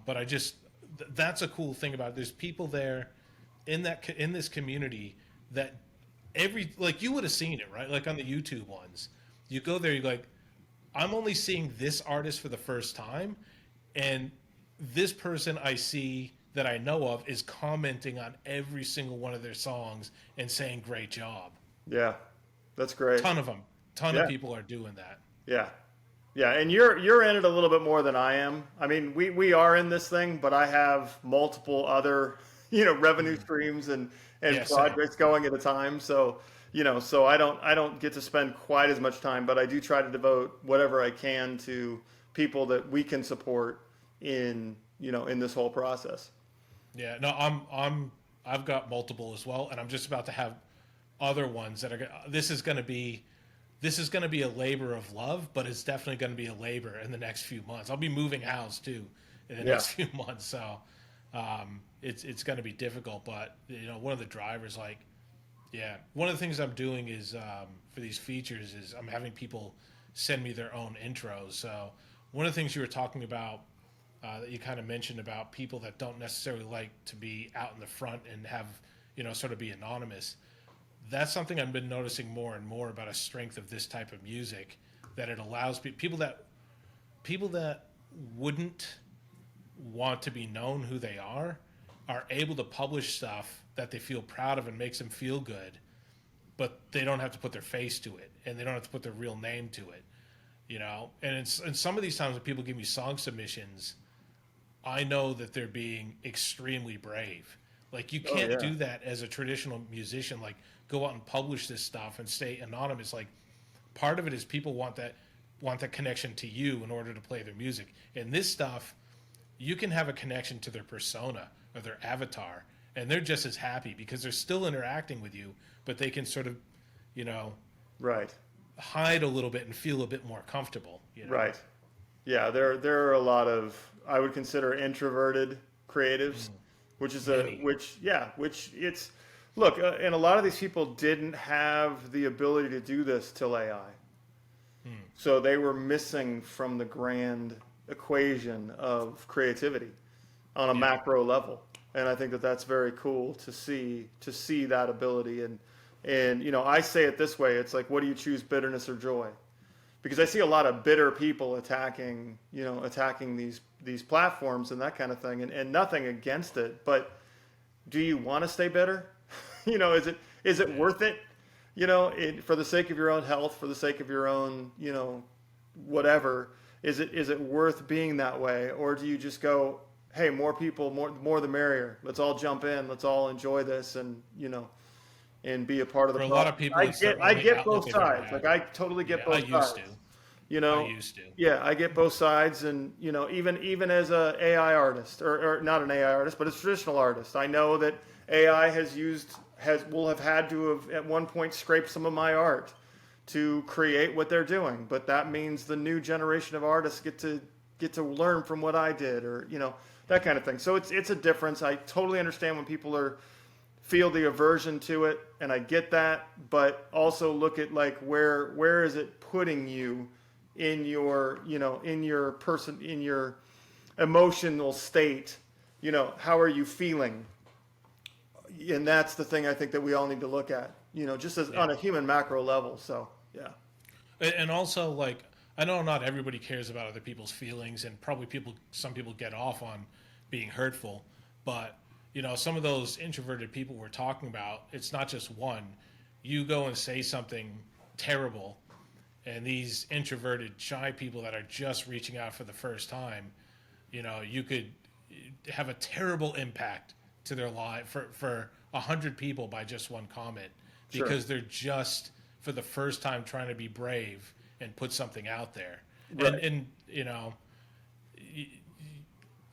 Speaker 2: but that's a cool thing about it. There's people there in this community that like you would have seen it, right? Like on the YouTube ones, you go there, you're like, I'm only seeing this artist for the first time, and this person I see that I know of is commenting on every single one of their songs and saying great job.
Speaker 1: Yeah, that's great.
Speaker 2: Ton of them, ton of
Speaker 1: Yeah,
Speaker 2: people are doing that.
Speaker 1: yeah, yeah. And you're in it a little bit more than I am. I mean, we are in this thing, but I have multiple other revenue streams and
Speaker 2: Yeah, same.
Speaker 1: projects going at a time. So I don't get to spend quite as much time, but I do try to devote whatever I can to people that we can support in this whole process.
Speaker 2: Yeah, no, I've got multiple as well, and I'm just about to have other ones that are. This is going to be a labor of love, but it's definitely going to be a labor in the next few months. I'll be moving house too in the
Speaker 1: Yeah.
Speaker 2: next few months, so it's going to be difficult. But one of the drivers, like, yeah, one of the things I'm doing is for these features is I'm having people send me their own intros. So one of the things you were talking about that you kind of mentioned about people that don't necessarily like to be out in the front and have sort of be anonymous. That's something I've been noticing more and more about a strength of this type of music, that it allows people that wouldn't want to be known who they are able to publish stuff that they feel proud of and makes them feel good, but they don't have to put their face to it and they don't have to put their real name to it. And some of these times when people give me song submissions, I know that they're being extremely brave. Like you
Speaker 1: Oh
Speaker 2: can't
Speaker 1: yeah.
Speaker 2: do that as a traditional musician. Like go out and publish this stuff and stay anonymous. Like part of it is people want that connection to you in order to play their music. And this stuff, you can have a connection to their persona or their avatar, and they're just as happy because they're still interacting with you, but they can sort of, you know,
Speaker 1: Right.
Speaker 2: hide a little bit and feel a bit more comfortable. You know,
Speaker 1: Right. Yeah, there are a lot of, I would consider, introverted creatives, which is
Speaker 2: many.
Speaker 1: which it's look, and a lot of these people didn't have the ability to do this till AI. So they were missing from the grand equation of creativity on a
Speaker 2: Yeah.
Speaker 1: macro level. And I think that that's very cool to see that ability. And I say it this way, it's like, what do you choose, bitterness or joy? Because I see a lot of bitter people attacking these platforms and that kind of thing, and nothing against it, but do you want to stay bitter? Is it worth it? For the sake of your own health, for the sake of your own, whatever, is it worth being that way, or do you just go, hey, more people, more the merrier. Let's all jump in. Let's all enjoy this, and be a part of the
Speaker 2: For a lot
Speaker 1: problem.
Speaker 2: of people,
Speaker 1: I
Speaker 2: it's the
Speaker 1: get I
Speaker 2: only
Speaker 1: get
Speaker 2: outlet
Speaker 1: both
Speaker 2: they've ever
Speaker 1: sides. Like
Speaker 2: had.
Speaker 1: I totally get
Speaker 2: Yeah, I
Speaker 1: both
Speaker 2: used
Speaker 1: sides.
Speaker 2: to.
Speaker 1: You
Speaker 2: I
Speaker 1: know,
Speaker 2: used to.
Speaker 1: yeah, I get both sides, and even as a AI artist, or not an AI artist, but a traditional artist, I know that AI will have had to have at one point scraped some of my art to create what they're doing. But that means the new generation of artists get to learn from what I did, or that kind of thing. So it's a difference. I totally understand when people feel the aversion to it, and I get that, but also look at like where is it putting you in your in your emotional state, how are you feeling? And that's the thing I think that we all need to look at, just as
Speaker 2: Yeah.
Speaker 1: on a human macro level. So yeah.
Speaker 2: And also, like, I know not everybody cares about other people's feelings, and probably some people get off on being hurtful, but some of those introverted people we're talking about, it's not just one. You go and say something terrible, and these introverted, shy people that are just reaching out for the first time, you could have a terrible impact to their life for 100 people by just one comment,
Speaker 1: Sure.
Speaker 2: because they're just for the first time trying to be brave and put something out there.
Speaker 1: Right.
Speaker 2: And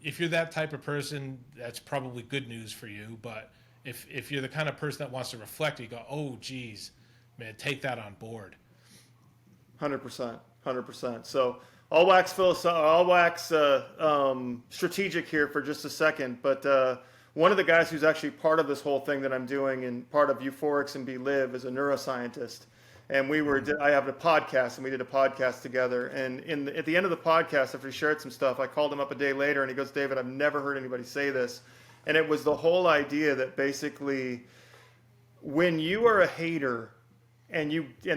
Speaker 2: if you're that type of person, that's probably good news for you. But if you're the kind of person that wants to reflect, you go, oh, geez, man, take that on board.
Speaker 1: 100%, 100%. So all wax strategic here for just a second, but one of the guys who's actually part of this whole thing that I'm doing and part of Euphorics and Be Live is a neuroscientist, and I have a podcast, and we did a podcast together. And at the end of the podcast, after he shared some stuff, I called him up a day later, and he goes, "David, I've never heard anybody say this," and it was the whole idea that basically, when you are a hater, and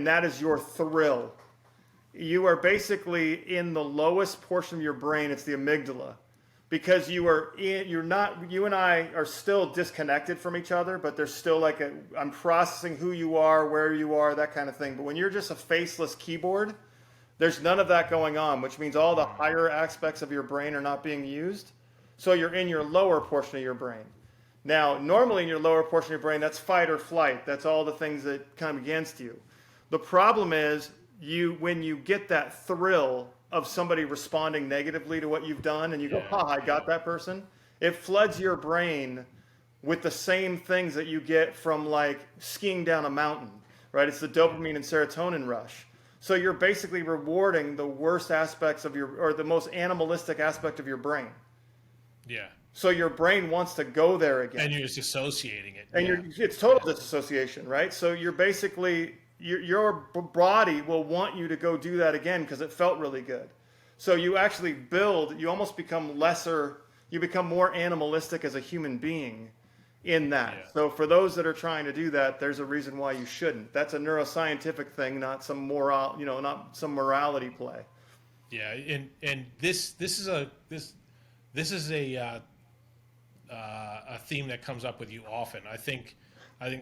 Speaker 1: that is your thrill, you are basically in the lowest portion of your brain. It's the amygdala, because you and I are still disconnected from each other, but there's still like I'm processing who you are, where you are, that kind of thing. But when you're just a faceless keyboard, there's none of that going on, which means all the higher aspects of your brain are not being used. So you're in your lower portion of your brain. Now, normally in your lower portion of your brain, that's fight or flight. That's all the things that come against you. The problem is when you get that thrill of somebody responding negatively to what you've done, and you go, "Ha, I got that person," it floods your brain with the same things that you get from like skiing down a mountain, right? It's the dopamine and serotonin rush. So you're basically rewarding the worst aspects or the most animalistic aspect of your brain.
Speaker 2: Yeah.
Speaker 1: So your brain wants to go there again.
Speaker 2: And you're just associating it.
Speaker 1: And it's total disassociation, right? So you're basically, your body will want you to go do that again because it felt really good. So you actually you almost become you become more animalistic as a human being in that.
Speaker 2: Yeah.
Speaker 1: So for those that are trying to do that, there's a reason why you shouldn't. That's a neuroscientific thing, not some not some morality play.
Speaker 2: Yeah, and this is a theme that comes up with you often. I think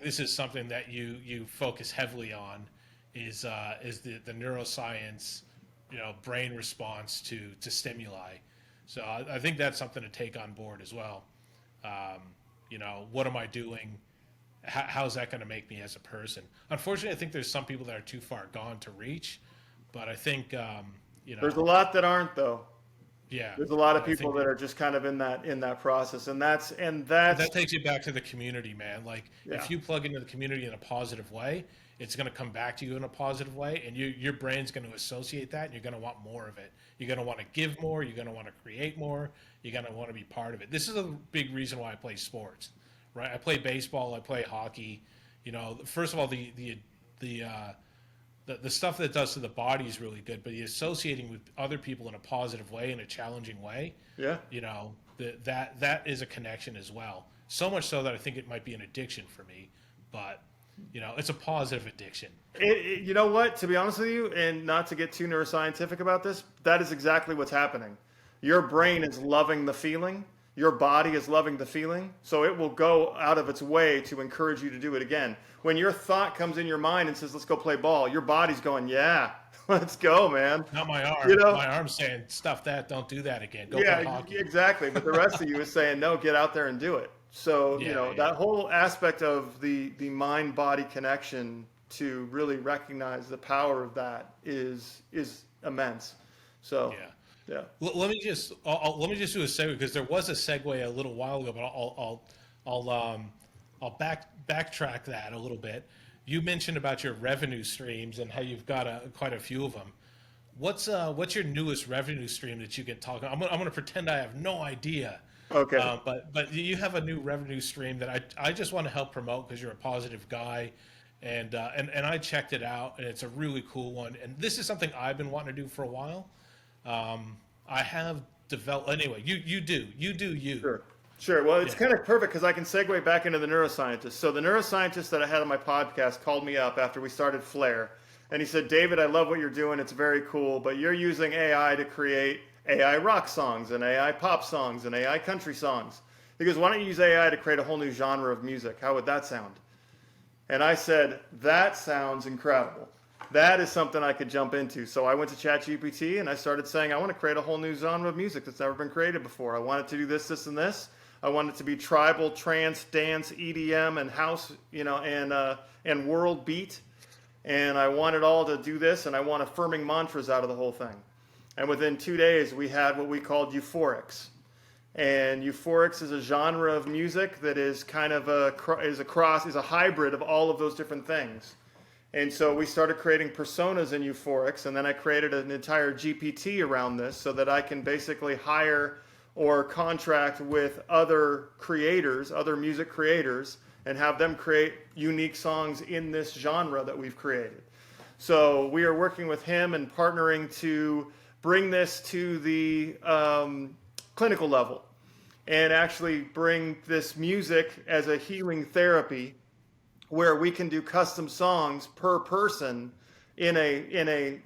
Speaker 2: this is something that you focus heavily on is the neuroscience, brain response to stimuli. So I think that's something to take on board as well. what am I doing? How's that going to make me as a person? Unfortunately, I think there's some people that are too far gone to reach, but I think,
Speaker 1: There's a lot that aren't though.
Speaker 2: yeah,
Speaker 1: There's a lot of
Speaker 2: and I
Speaker 1: people
Speaker 2: think
Speaker 1: that are just kind of in that process, and that's
Speaker 2: that takes you back to the community, man. Like
Speaker 1: yeah.
Speaker 2: if you plug into the community in a positive way, it's going to come back to you in a positive way, and your brain's going to associate that, and you're going to want more of it. You're going to want to give more. You're going to want to create more. You're going to want to be part of it. This is a big reason why I play sports, right? I play baseball. I play hockey. First of all, the the stuff that it does to the body is really good, but the associating with other people in a positive way, in a challenging way,
Speaker 1: Yeah.
Speaker 2: that is a connection as well. So much so that I think it might be an addiction for me, but it's a positive addiction.
Speaker 1: You know what? To be honest with you, and not to get too neuroscientific about this, that is exactly what's happening. Your brain is loving the feeling. Your body is loving the feeling. So it will go out of its way to encourage you to do it again. When your thought comes in your mind and says, let's go play ball, your body's going, yeah, let's go, man.
Speaker 2: Not my arm.
Speaker 1: You know?
Speaker 2: My arm's saying, stuff that, don't do that again. Go
Speaker 1: Yeah,
Speaker 2: play hockey.
Speaker 1: exactly. But the rest of you is saying, no, get out there and do it. So,
Speaker 2: Yeah, yeah.
Speaker 1: that whole aspect of the mind-body connection to really recognize the power of that is immense. So,
Speaker 2: Yeah.
Speaker 1: yeah.
Speaker 2: Let me just let me just do a segue because there was a segue a little while ago, but I'll backtrack that a little bit. You mentioned about your revenue streams and how you've got quite a few of them. What's your newest revenue stream that you can talk about? I'm gonna pretend I have no idea.
Speaker 1: Okay.
Speaker 2: But you have a new revenue stream that I just want to help promote because you're a positive guy, and I checked it out and it's a really cool one. And this is something I've been wanting to do for a while. I have developed anyway. You do you.
Speaker 1: Sure. Sure. Well, it's
Speaker 2: Yeah.
Speaker 1: kind of perfect because I can segue back into the neuroscientist. So the neuroscientist that I had on my podcast called me up after we started Flair, and he said, "David, I love what you're doing. It's very cool, but you're using AI to create AI rock songs and AI pop songs and AI country songs. He goes, why don't you use AI to create a whole new genre of music? How would that sound?" And I said, that sounds incredible. That is something I could jump into. So I went to ChatGPT and I started saying, I want to create a whole new genre of music that's never been created before. I want it to do this, this, and this. I want it to be tribal, trance, dance, EDM, and house, and world beat. And I want it all to do this, and I want affirming mantras out of the whole thing. And within 2 days, we had what we called euphorics. And euphorics is a genre of music that is kind of is a hybrid of all of those different things. And so we started creating personas in euphorics, and then I created an entire GPT around this so that I can basically hire or contract with other creators, other music creators, and have them create unique songs in this genre that we've created. So we are working with him and partnering to bring this to the clinical level and actually bring this music as a healing therapy where we can do custom songs per person in a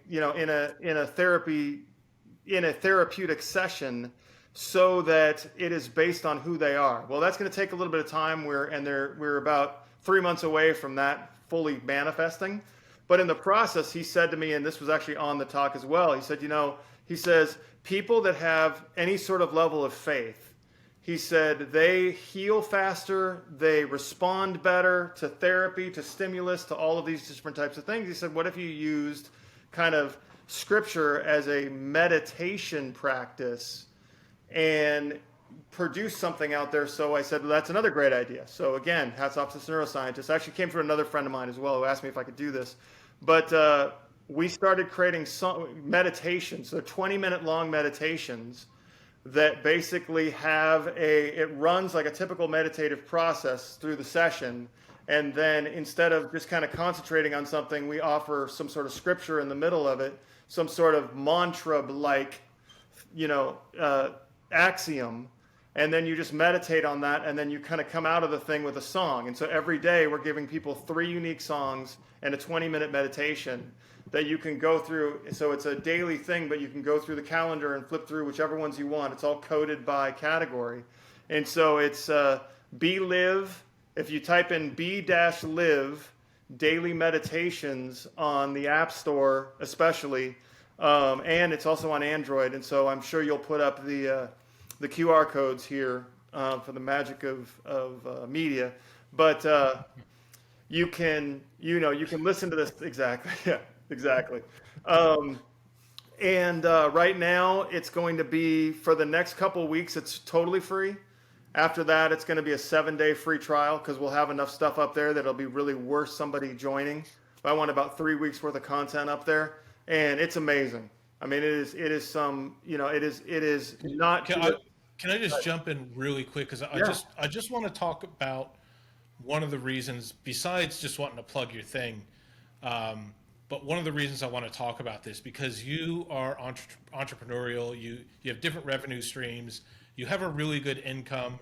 Speaker 1: therapeutic session so that it is based on who they are. Well, that's going to take a little bit of time. We're about 3 months away from that fully manifesting. But in the process, he said to me, and this was actually on the talk as well, he said, he says, people that have any sort of level of faith, he said, they heal faster, they respond better to therapy, to stimulus, to all of these different types of things. He said, what if you used kind of scripture as a meditation practice and produce something out there? So I said, well, that's another great idea. So again, hats off to this neuroscientist. I actually came from another friend of mine as well who asked me if I could do this. But we started creating meditations, so 20-minute long meditations that basically it runs like a typical meditative process through the session. And then instead of just kind of concentrating on something, we offer some sort of scripture in the middle of it, some sort of mantra-like, axiom. And then you just meditate on that, and then you kind of come out of the thing with a song. And so every day we're giving people 3 unique songs and a 20-minute meditation that you can go through. So it's a daily thing, but you can go through the calendar and flip through whichever ones you want. It's all coded by category. And so it's B-Live. If you type in B-Live daily meditations on the App Store especially, and it's also on Android. And so I'm sure you'll put up the QR codes here for the magic of media. But you can listen to this exactly. Yeah, exactly. Um, and right now, it's going to be for the next couple of weeks. It's totally free. After that, it's going to be a 7-day free trial because we'll have enough stuff up there that it'll be really worth somebody joining. I want about 3 weeks worth of content up there, and it's amazing. I mean, it is some, it is not.
Speaker 2: Can I just jump in really quick because
Speaker 1: Yeah.
Speaker 2: I just want to talk about one of the reasons besides just wanting to plug your thing. But one of the reasons I want to talk about this because you are entrepreneurial, you have different revenue streams, you have a really good income,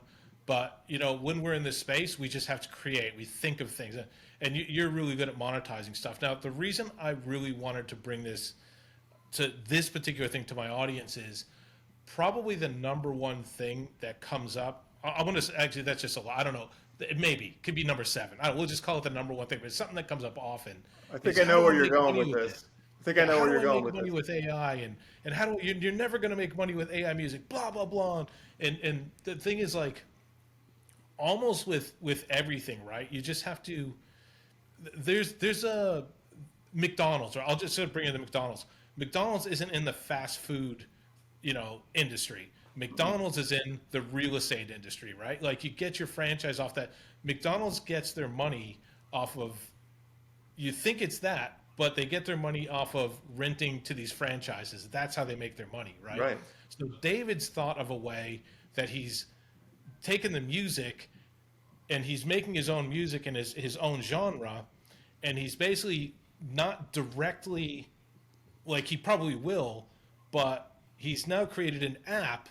Speaker 2: but when we're in this space, we just have to create. We think of things, and you're really good at monetizing stuff. Now, the reason I really wanted to bring this particular thing to my audience is probably the number one thing that comes up. I want to actually that's just a lot. I don't know. It maybe could be number 7. We'll just call it the number one thing, but it's something that comes up often.
Speaker 1: I think
Speaker 2: Is
Speaker 1: I
Speaker 2: how
Speaker 1: know
Speaker 2: do
Speaker 1: where
Speaker 2: I
Speaker 1: you're
Speaker 2: make
Speaker 1: going
Speaker 2: money
Speaker 1: with
Speaker 2: with it?
Speaker 1: this. I think I
Speaker 2: Yeah,
Speaker 1: know
Speaker 2: how
Speaker 1: where
Speaker 2: do
Speaker 1: you're
Speaker 2: I
Speaker 1: going
Speaker 2: make
Speaker 1: with
Speaker 2: money
Speaker 1: this.
Speaker 2: with AI and how do you're never going to make money with AI music? Blah blah blah. And the thing is like almost with everything, right? You just have to. There's a McDonald's, or I'll just sort of bring in the McDonald's. McDonald's isn't in the fast food, industry. McDonald's is in the real estate industry, right? Like you get your franchise off that. McDonald's gets their money off of. You think it's that, but they get their money off of renting to these franchises. That's how they make their money, right?
Speaker 1: Right.
Speaker 2: So David's thought of a way that he's taken the music and he's making his own music in his own genre, and he's basically not directly like he probably will, but he's now created an app,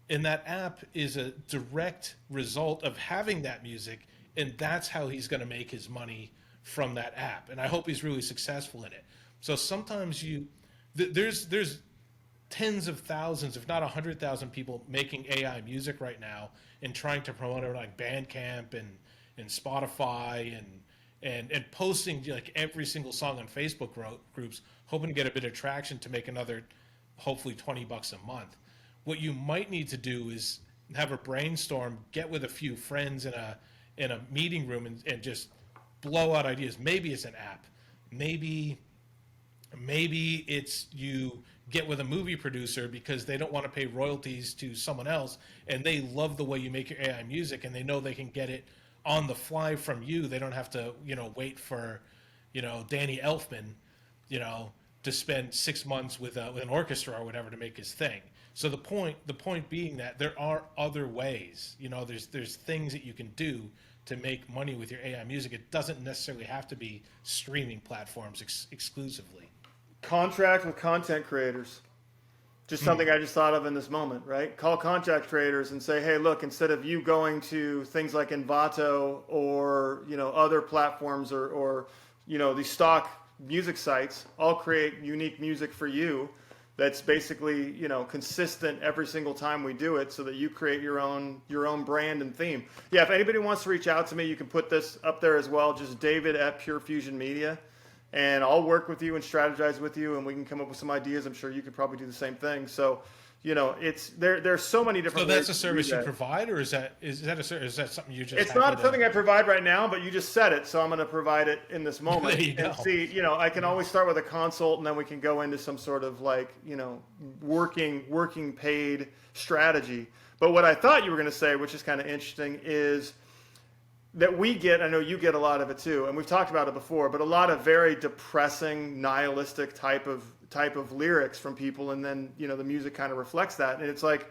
Speaker 2: and that app is a direct result of having that music, and that's how he's going to make his money from that app. And I hope he's really successful in it. So sometimes there's tens of thousands, if not 100,000 people making AI music right now and trying to promote it on like Bandcamp and Spotify and posting like every single song on Facebook groups, hoping to get a bit of traction to make another, hopefully $20 a month. What you might need to do is have a brainstorm, get with a few friends in a meeting room and just blow out ideas. Maybe it's an app. Maybe it's you get with a movie producer because they don't want to pay royalties to someone else and they love the way you make your AI music and they know they can get it on the fly from you. They don't have to, wait for, Danny Elfman, to spend 6 months with an orchestra or whatever to make his thing. So the point being that there are other ways, there's things that you can do to make money with your AI music. It doesn't necessarily have to be streaming platforms exclusively.
Speaker 1: Contract with content creators. Just something I just thought of in this moment, right? Call contract creators and say, hey, look, instead of you going to things like Envato or other platforms or these stock music sites, I'll create unique music for you that's basically consistent every single time we do it, so that you create your own brand and theme. Yeah, if anybody wants to reach out to me, you can put this up there as well. Just David at Pure Fusion Media. And I'll work with you and strategize with you, and we can come up with some ideas. I'm sure you could probably do the same thing. So, it's there's so many different.
Speaker 2: So that's a
Speaker 1: ways
Speaker 2: service
Speaker 1: to do
Speaker 2: you
Speaker 1: that.
Speaker 2: provide, or is that is that something you just?
Speaker 1: It's not something I provide right now, but you just said it, so I'm going to provide it in this moment.
Speaker 2: There you
Speaker 1: and
Speaker 2: go.
Speaker 1: see, I can always start with a consult, and then we can go into some sort of like, working paid strategy. But what I thought you were going to say, which is kind of interesting, is that we get, I know you get a lot of it too, and we've talked about it before, but a lot of very depressing, nihilistic type of lyrics from people, and then the music kind of reflects that, and it's like,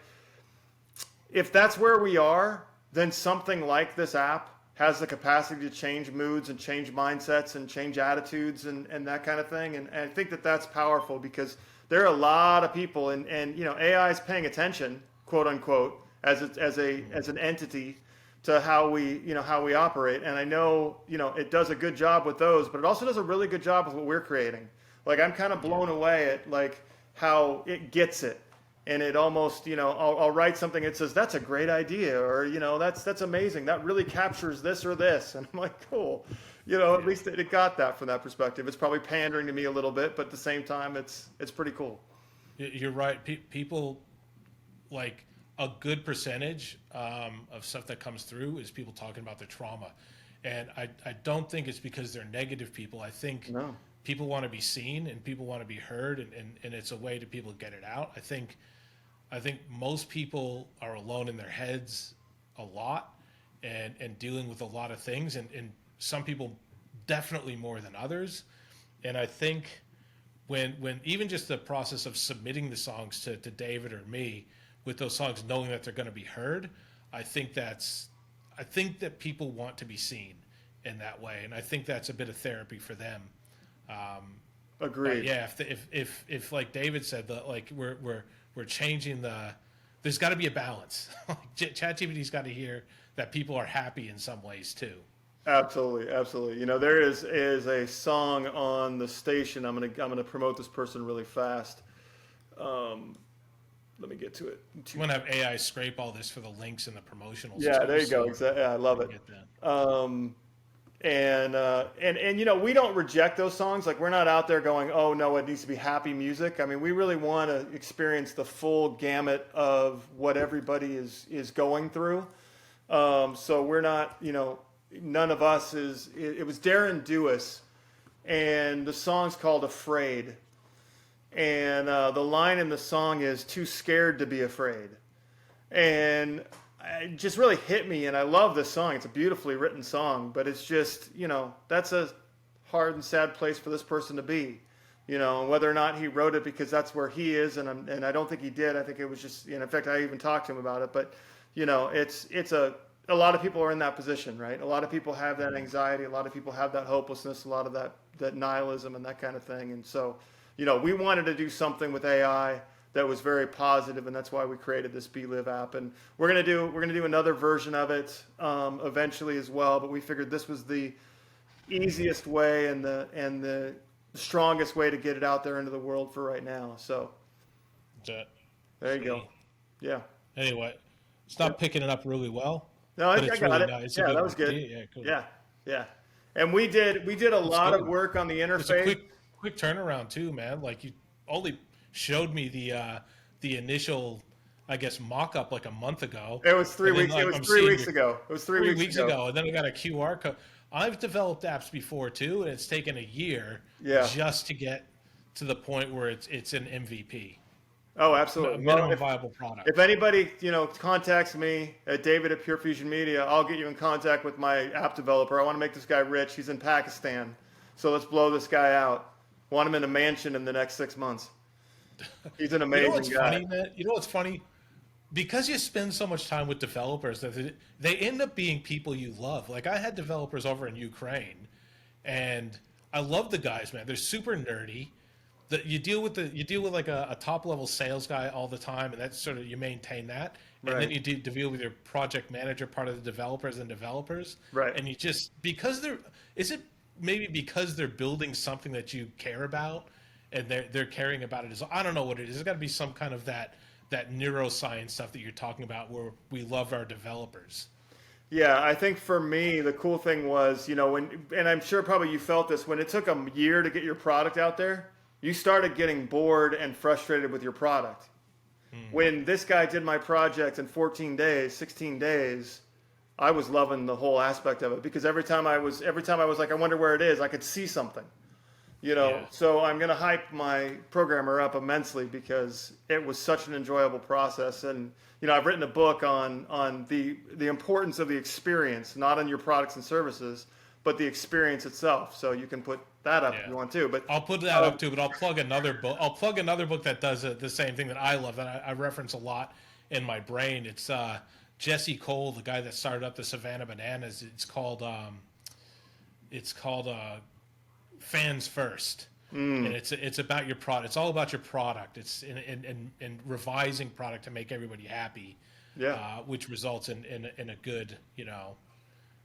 Speaker 1: if that's where we are, then something like this app has the capacity to change moods and change mindsets and change attitudes and that kind of thing, and I think that that's powerful because there are a lot of people, and AI is paying attention, quote unquote, as an entity to how we operate. And I know, it does a good job with those, but it also does a really good job with what we're creating. Like, I'm kind of blown away at like how it gets it. And it almost, I'll write something that says, that's a great idea, or, that's amazing. That really captures this or this. And I'm like, cool. At least it got that from that perspective. It's probably pandering to me a little bit, but at the same time, it's pretty cool.
Speaker 2: You're right. People like a good percentage of stuff that comes through is people talking about their trauma. And I don't think it's because they're negative people. I think
Speaker 1: No.
Speaker 2: people want to be seen and people want to be heard, and it's a way to people get it out. I think most people are alone in their heads a lot and dealing with a lot of things, and some people definitely more than others. And I think when even just the process of submitting the songs to David or me with those songs, knowing that they're going to be heard, I think that people want to be seen in that way, and I think that's a bit of therapy for them. But
Speaker 1: Agreed.
Speaker 2: yeah, if like David said, that like we're changing there's got to be a balance. ChatGPT's got to hear that people are happy in some ways too.
Speaker 1: Absolutely, absolutely. You know, there is a song on the station. I'm gonna promote this person really fast. Um, Let me get to it.
Speaker 2: I'm gonna have AI scrape all this for the links and the promotionals
Speaker 1: Yeah,
Speaker 2: too,
Speaker 1: there you go.
Speaker 2: so
Speaker 1: Exactly. Yeah, I love
Speaker 2: we
Speaker 1: it.
Speaker 2: can get that.
Speaker 1: And you know, we don't reject those songs. Like, we're not out there going, oh no, it needs to be happy music. I mean, we really want to experience the full gamut of what everybody is going through. So we're not, you know, none of us is. It was Darren Dewis, and the song's called "Afraid." And the line in the song is "too scared to be afraid," and it just really hit me. And I love this song. It's a beautifully written song, but it's just, you know, that's a hard and sad place for this person to be. You know, whether or not he wrote it because that's where he is, and I don't think he did. I think it was just, you know, in fact, I even talked to him about it. But you know, it's a lot of people are in that position, right? A lot of people have that anxiety. A lot of people have that hopelessness. A lot of that nihilism and that kind of thing. And so, you know, we wanted to do something with AI that was very positive, and that's why we created this BeLive app. And we're gonna do another version of it eventually as well. But we figured this was the easiest way and the strongest way to get it out there into the world for right now. So
Speaker 2: That-
Speaker 1: there you go. Yeah.
Speaker 2: Anyway, it's not picking it up really well,
Speaker 1: No,
Speaker 2: but
Speaker 1: I
Speaker 2: it's
Speaker 1: got
Speaker 2: really
Speaker 1: it.
Speaker 2: nice. It's a
Speaker 1: Yeah,
Speaker 2: good
Speaker 1: that
Speaker 2: one.
Speaker 1: was good.
Speaker 2: Yeah, cool.
Speaker 1: Yeah, yeah. And we did a lot of
Speaker 2: good.
Speaker 1: work on the
Speaker 2: It's a
Speaker 1: interface.
Speaker 2: quick turnaround too, man. Like, you only showed me the initial, I guess, mock-up like a month ago.
Speaker 1: It was 3
Speaker 2: And then,
Speaker 1: weeks.
Speaker 2: like,
Speaker 1: It was
Speaker 2: I'm
Speaker 1: 3
Speaker 2: seeing
Speaker 1: weeks ago. It was 3 weeks ago.
Speaker 2: and then I got a QR code. I've developed apps before too, and it's taken a year
Speaker 1: Yeah.
Speaker 2: just to get to the point where it's an MVP,
Speaker 1: Oh,
Speaker 2: a
Speaker 1: absolutely. Well,
Speaker 2: minimum viable product.
Speaker 1: if anybody, you know, contacts me at David at Pure Fusion Media, I'll get you in contact with my app developer. I want to make this guy rich. He's in Pakistan, so let's blow this guy out. Want him in a mansion in the next 6 months. He's an
Speaker 2: You know
Speaker 1: amazing
Speaker 2: what's
Speaker 1: guy.
Speaker 2: funny, man? You know what's funny? Because you spend so much time with developers, that they end up being people you love. Like, I had developers over in Ukraine, and I love the guys, man. They're super nerdy. You deal with like a top level sales guy all the time, and that's sort of, you maintain that, and then
Speaker 1: Right.
Speaker 2: you deal with your project manager, part of the developers and developers,
Speaker 1: Right.
Speaker 2: and you just, because they're, is it maybe because they're building something that you care about, and they're caring about it as, I don't know what it is. There's got to be some kind of that neuroscience stuff that you're talking about, where we love our developers.
Speaker 1: Yeah, I think for me, the cool thing was, you know, and I'm sure probably you felt this, when it took a year to get your product out there, you started getting bored and frustrated with your product. When this guy did my project in 14 days, 16 days, I was loving the whole aspect of it, because every time I was like, I wonder where it is, I could see something. You know,
Speaker 2: Yeah.
Speaker 1: so I'm going to hype my programmer up immensely, because it was such an enjoyable process. And, you know, I've written a book on the importance of the experience, not on your products and services, but the experience itself. So you can put that up if
Speaker 2: Yeah.
Speaker 1: you want to. But
Speaker 2: I'll put that up too, but I'll plug another book. I'll plug another book that does the same thing that I love, that I reference a lot in my brain. It's Jesse Cole, the guy that started up the Savannah Bananas. It's called Fans First, and it's about your product. It's all about your product. It's in revising product to make everybody happy,
Speaker 1: yeah,
Speaker 2: which results in a good, you know,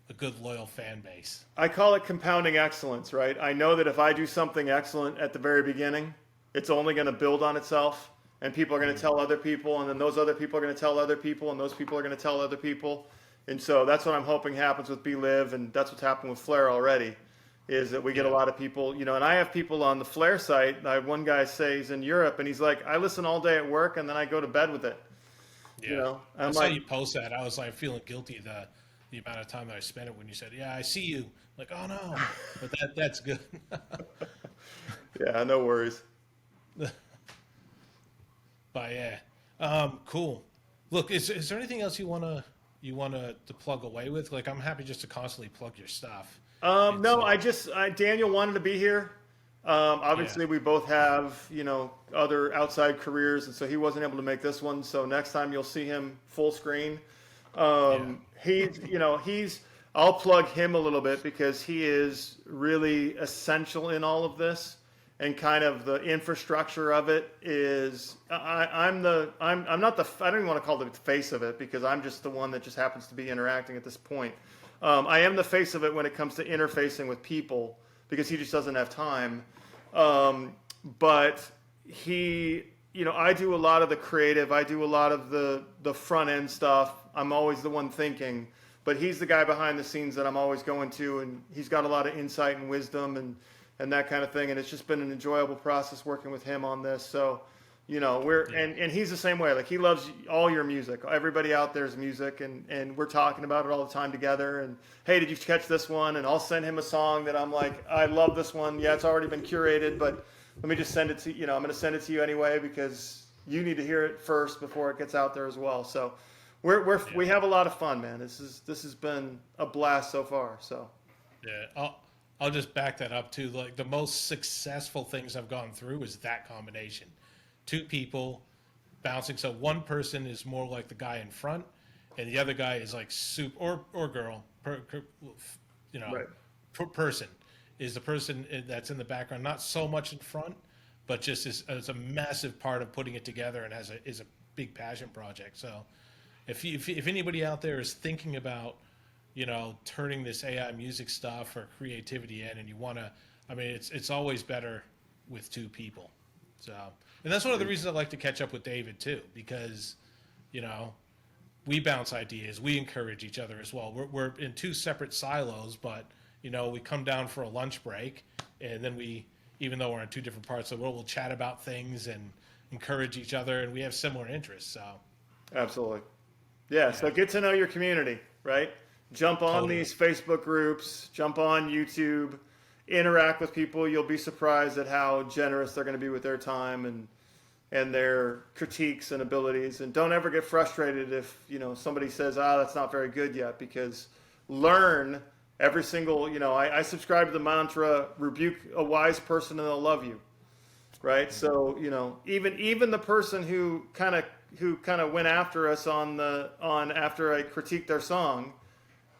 Speaker 2: a good loyal fan base.
Speaker 1: I call it compounding excellence, right? I know that if I do something excellent at the very beginning, it's only going to build on itself, and people are going to tell other people, and then those other people are going to tell other people, and those people are going to tell other people. And so that's what I'm hoping happens with BeLive, and that's what's happened with Flair already, is that we get a lot of people, you know, and I have people on the Flair site. I have one guy say he's in Europe, and he's like, I listen all day at work, and then I go to bed with it. You
Speaker 2: Yeah.
Speaker 1: know,
Speaker 2: I
Speaker 1: I'm
Speaker 2: saw
Speaker 1: like,
Speaker 2: you post that. I was like feeling guilty the amount of time that I spent it when you said, "Yeah, I see you." Like, oh no, but that's good.
Speaker 1: yeah, no worries.
Speaker 2: But yeah, cool. Look, is there anything else you wanna to plug away with? Like, I'm happy just to constantly plug your stuff. It's
Speaker 1: No, Daniel wanted to be here.
Speaker 2: Yeah,
Speaker 1: Obviously, we both have, other outside careers, and so he wasn't able to make this one. So next time you'll see him full screen.
Speaker 2: yeah,
Speaker 1: I'll plug him a little bit because he is really essential in all of this, and kind of the infrastructure of it is. I'm not the, I don't even want to call it the face of it because I'm just the one that just happens to be interacting at this point. I am the face of it when it comes to interfacing with people because he just doesn't have time. Um, but I do a lot of the creative. I do a lot of the front end stuff. I'm always the one thinking, but he's the guy behind the scenes that I'm always going to, and he's got a lot of insight and wisdom and that kind of thing. And it's just been an enjoyable process working with him on this. So,
Speaker 2: yeah.
Speaker 1: and he's the same way. Like he loves all your music. Everybody out there's music, and we're talking about it all the time together. And hey, did you catch this one? And I'll send him a song that I'm like, I love this one. Yeah, it's already been curated, but let me just send it to you. I'm going to send it to you anyway because you need to hear it first before it gets out there as well. So we have a lot of fun, man. This has been a blast so far. So
Speaker 2: Yeah, I'll just back that up too. Like the most successful things I've gone through is that combination. Two people bouncing. So one person is more like the guy in front, and the other guy is like soup or girl, you know,
Speaker 1: right.
Speaker 2: person is the person that's in the background, not so much in front, but just as a massive part of putting it together and is a big passion project. So if anybody out there is thinking about turning this AI music stuff or creativity in, and you want to, I mean, it's always better with two people. So, and that's one of the reasons I like to catch up with David too, because, you know, we bounce ideas, we encourage each other as well. We're in two separate silos, but we come down for a lunch break, and then even though we're in two different parts of the world, we'll chat about things and encourage each other, and we have similar interests. So,
Speaker 1: Absolutely. Yeah,
Speaker 2: yeah,
Speaker 1: so get to know your community, right? Jump on
Speaker 2: totally.
Speaker 1: these Facebook groups, jump on YouTube, interact with people. You'll be surprised at how generous they're going to be with their time and their critiques and abilities. And don't ever get frustrated if, somebody says, that's not very good yet, because learn every single, I subscribe to the mantra, rebuke a wise person and they'll love you. Right. So, even the person who kind of went after us after I critiqued their song,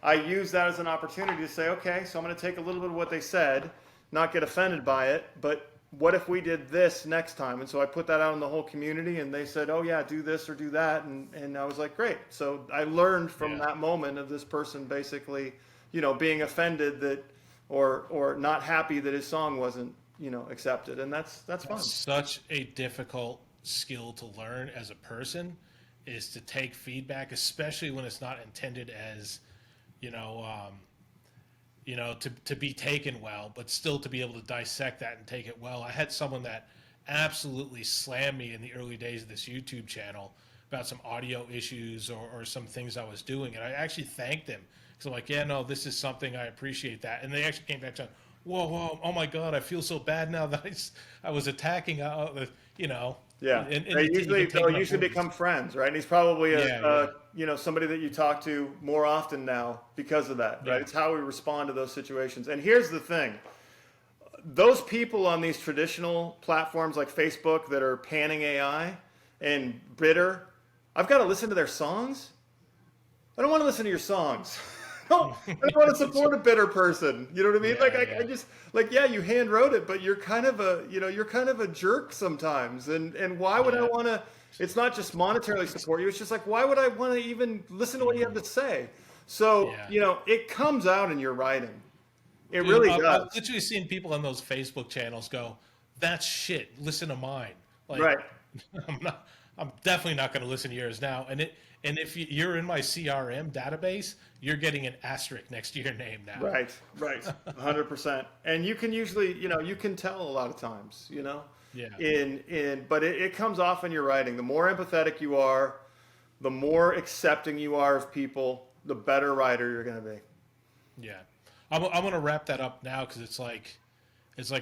Speaker 1: I use that as an opportunity to say, okay, so I'm going to take a little bit of what they said, not get offended by it, but what if we did this next time? And so I put that out in the whole community, and they said, oh yeah, do this or do that, and I was like, great. So I learned from
Speaker 2: Yeah.
Speaker 1: that moment of this person basically, being offended that or not happy that his song wasn't, accepted, and that's fun.
Speaker 2: Such a difficult skill to learn as a person is to take feedback, especially when it's not intended as, you know, to be taken well, but still to be able to dissect that and take it well. I had someone that absolutely slammed me in the early days of this YouTube channel about some audio issues or some things I was doing, and I actually thanked them because I'm like, yeah, no, this is something, I appreciate that, and they actually came back to, whoa, oh my god, I feel so bad now that I was attacking,
Speaker 1: Yeah,
Speaker 2: and
Speaker 1: they
Speaker 2: you
Speaker 1: usually
Speaker 2: can take
Speaker 1: they'll
Speaker 2: it on
Speaker 1: usually
Speaker 2: board.
Speaker 1: become friends, right? And he's probably
Speaker 2: Yeah, yeah,
Speaker 1: somebody that you talk to more often now because of that, right?
Speaker 2: yeah,
Speaker 1: It's how we respond to those situations. And here's the thing: those people on these traditional platforms like Facebook that are panning AI and bitter, I've got to listen to their songs. I don't want to listen to your songs. No, I don't want to support a bitter person. You know what I mean? Like
Speaker 2: yeah,
Speaker 1: I
Speaker 2: yeah.
Speaker 1: just like yeah, you hand wrote it, but you're kind of a jerk sometimes. And why would I
Speaker 2: Yeah.
Speaker 1: want to? It's not just monetarily support you. It's just like why would I want to even listen to what you have to say? So
Speaker 2: Yeah.
Speaker 1: it comes out in your writing. It
Speaker 2: Dude,
Speaker 1: really
Speaker 2: I've
Speaker 1: does.
Speaker 2: literally seen people on those Facebook channels go, "That's shit. Listen to mine." Like,
Speaker 1: Right.
Speaker 2: I'm definitely not going to listen to yours now. And if you're in my CRM database, you're getting an asterisk next to your name now.
Speaker 1: Right, 100%. And you can usually, you can tell a lot of times.
Speaker 2: Yeah.
Speaker 1: But it comes off in your writing. The more empathetic you are, the more accepting you are of people, the better writer you're going to be.
Speaker 2: Yeah, I'm gonna wrap that up now because it's like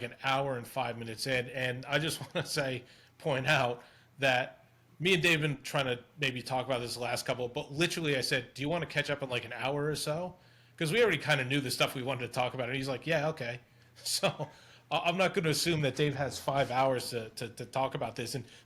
Speaker 2: an hour and 5 minutes in, and I just want to point out that me and Dave have been trying to maybe talk about this the last couple, but literally I said, "Do you want to catch up in like an hour or so?" Because we already kind of knew the stuff we wanted to talk about, and he's like, "Yeah, okay." So I'm not going to assume that Dave has 5 hours to talk about this, and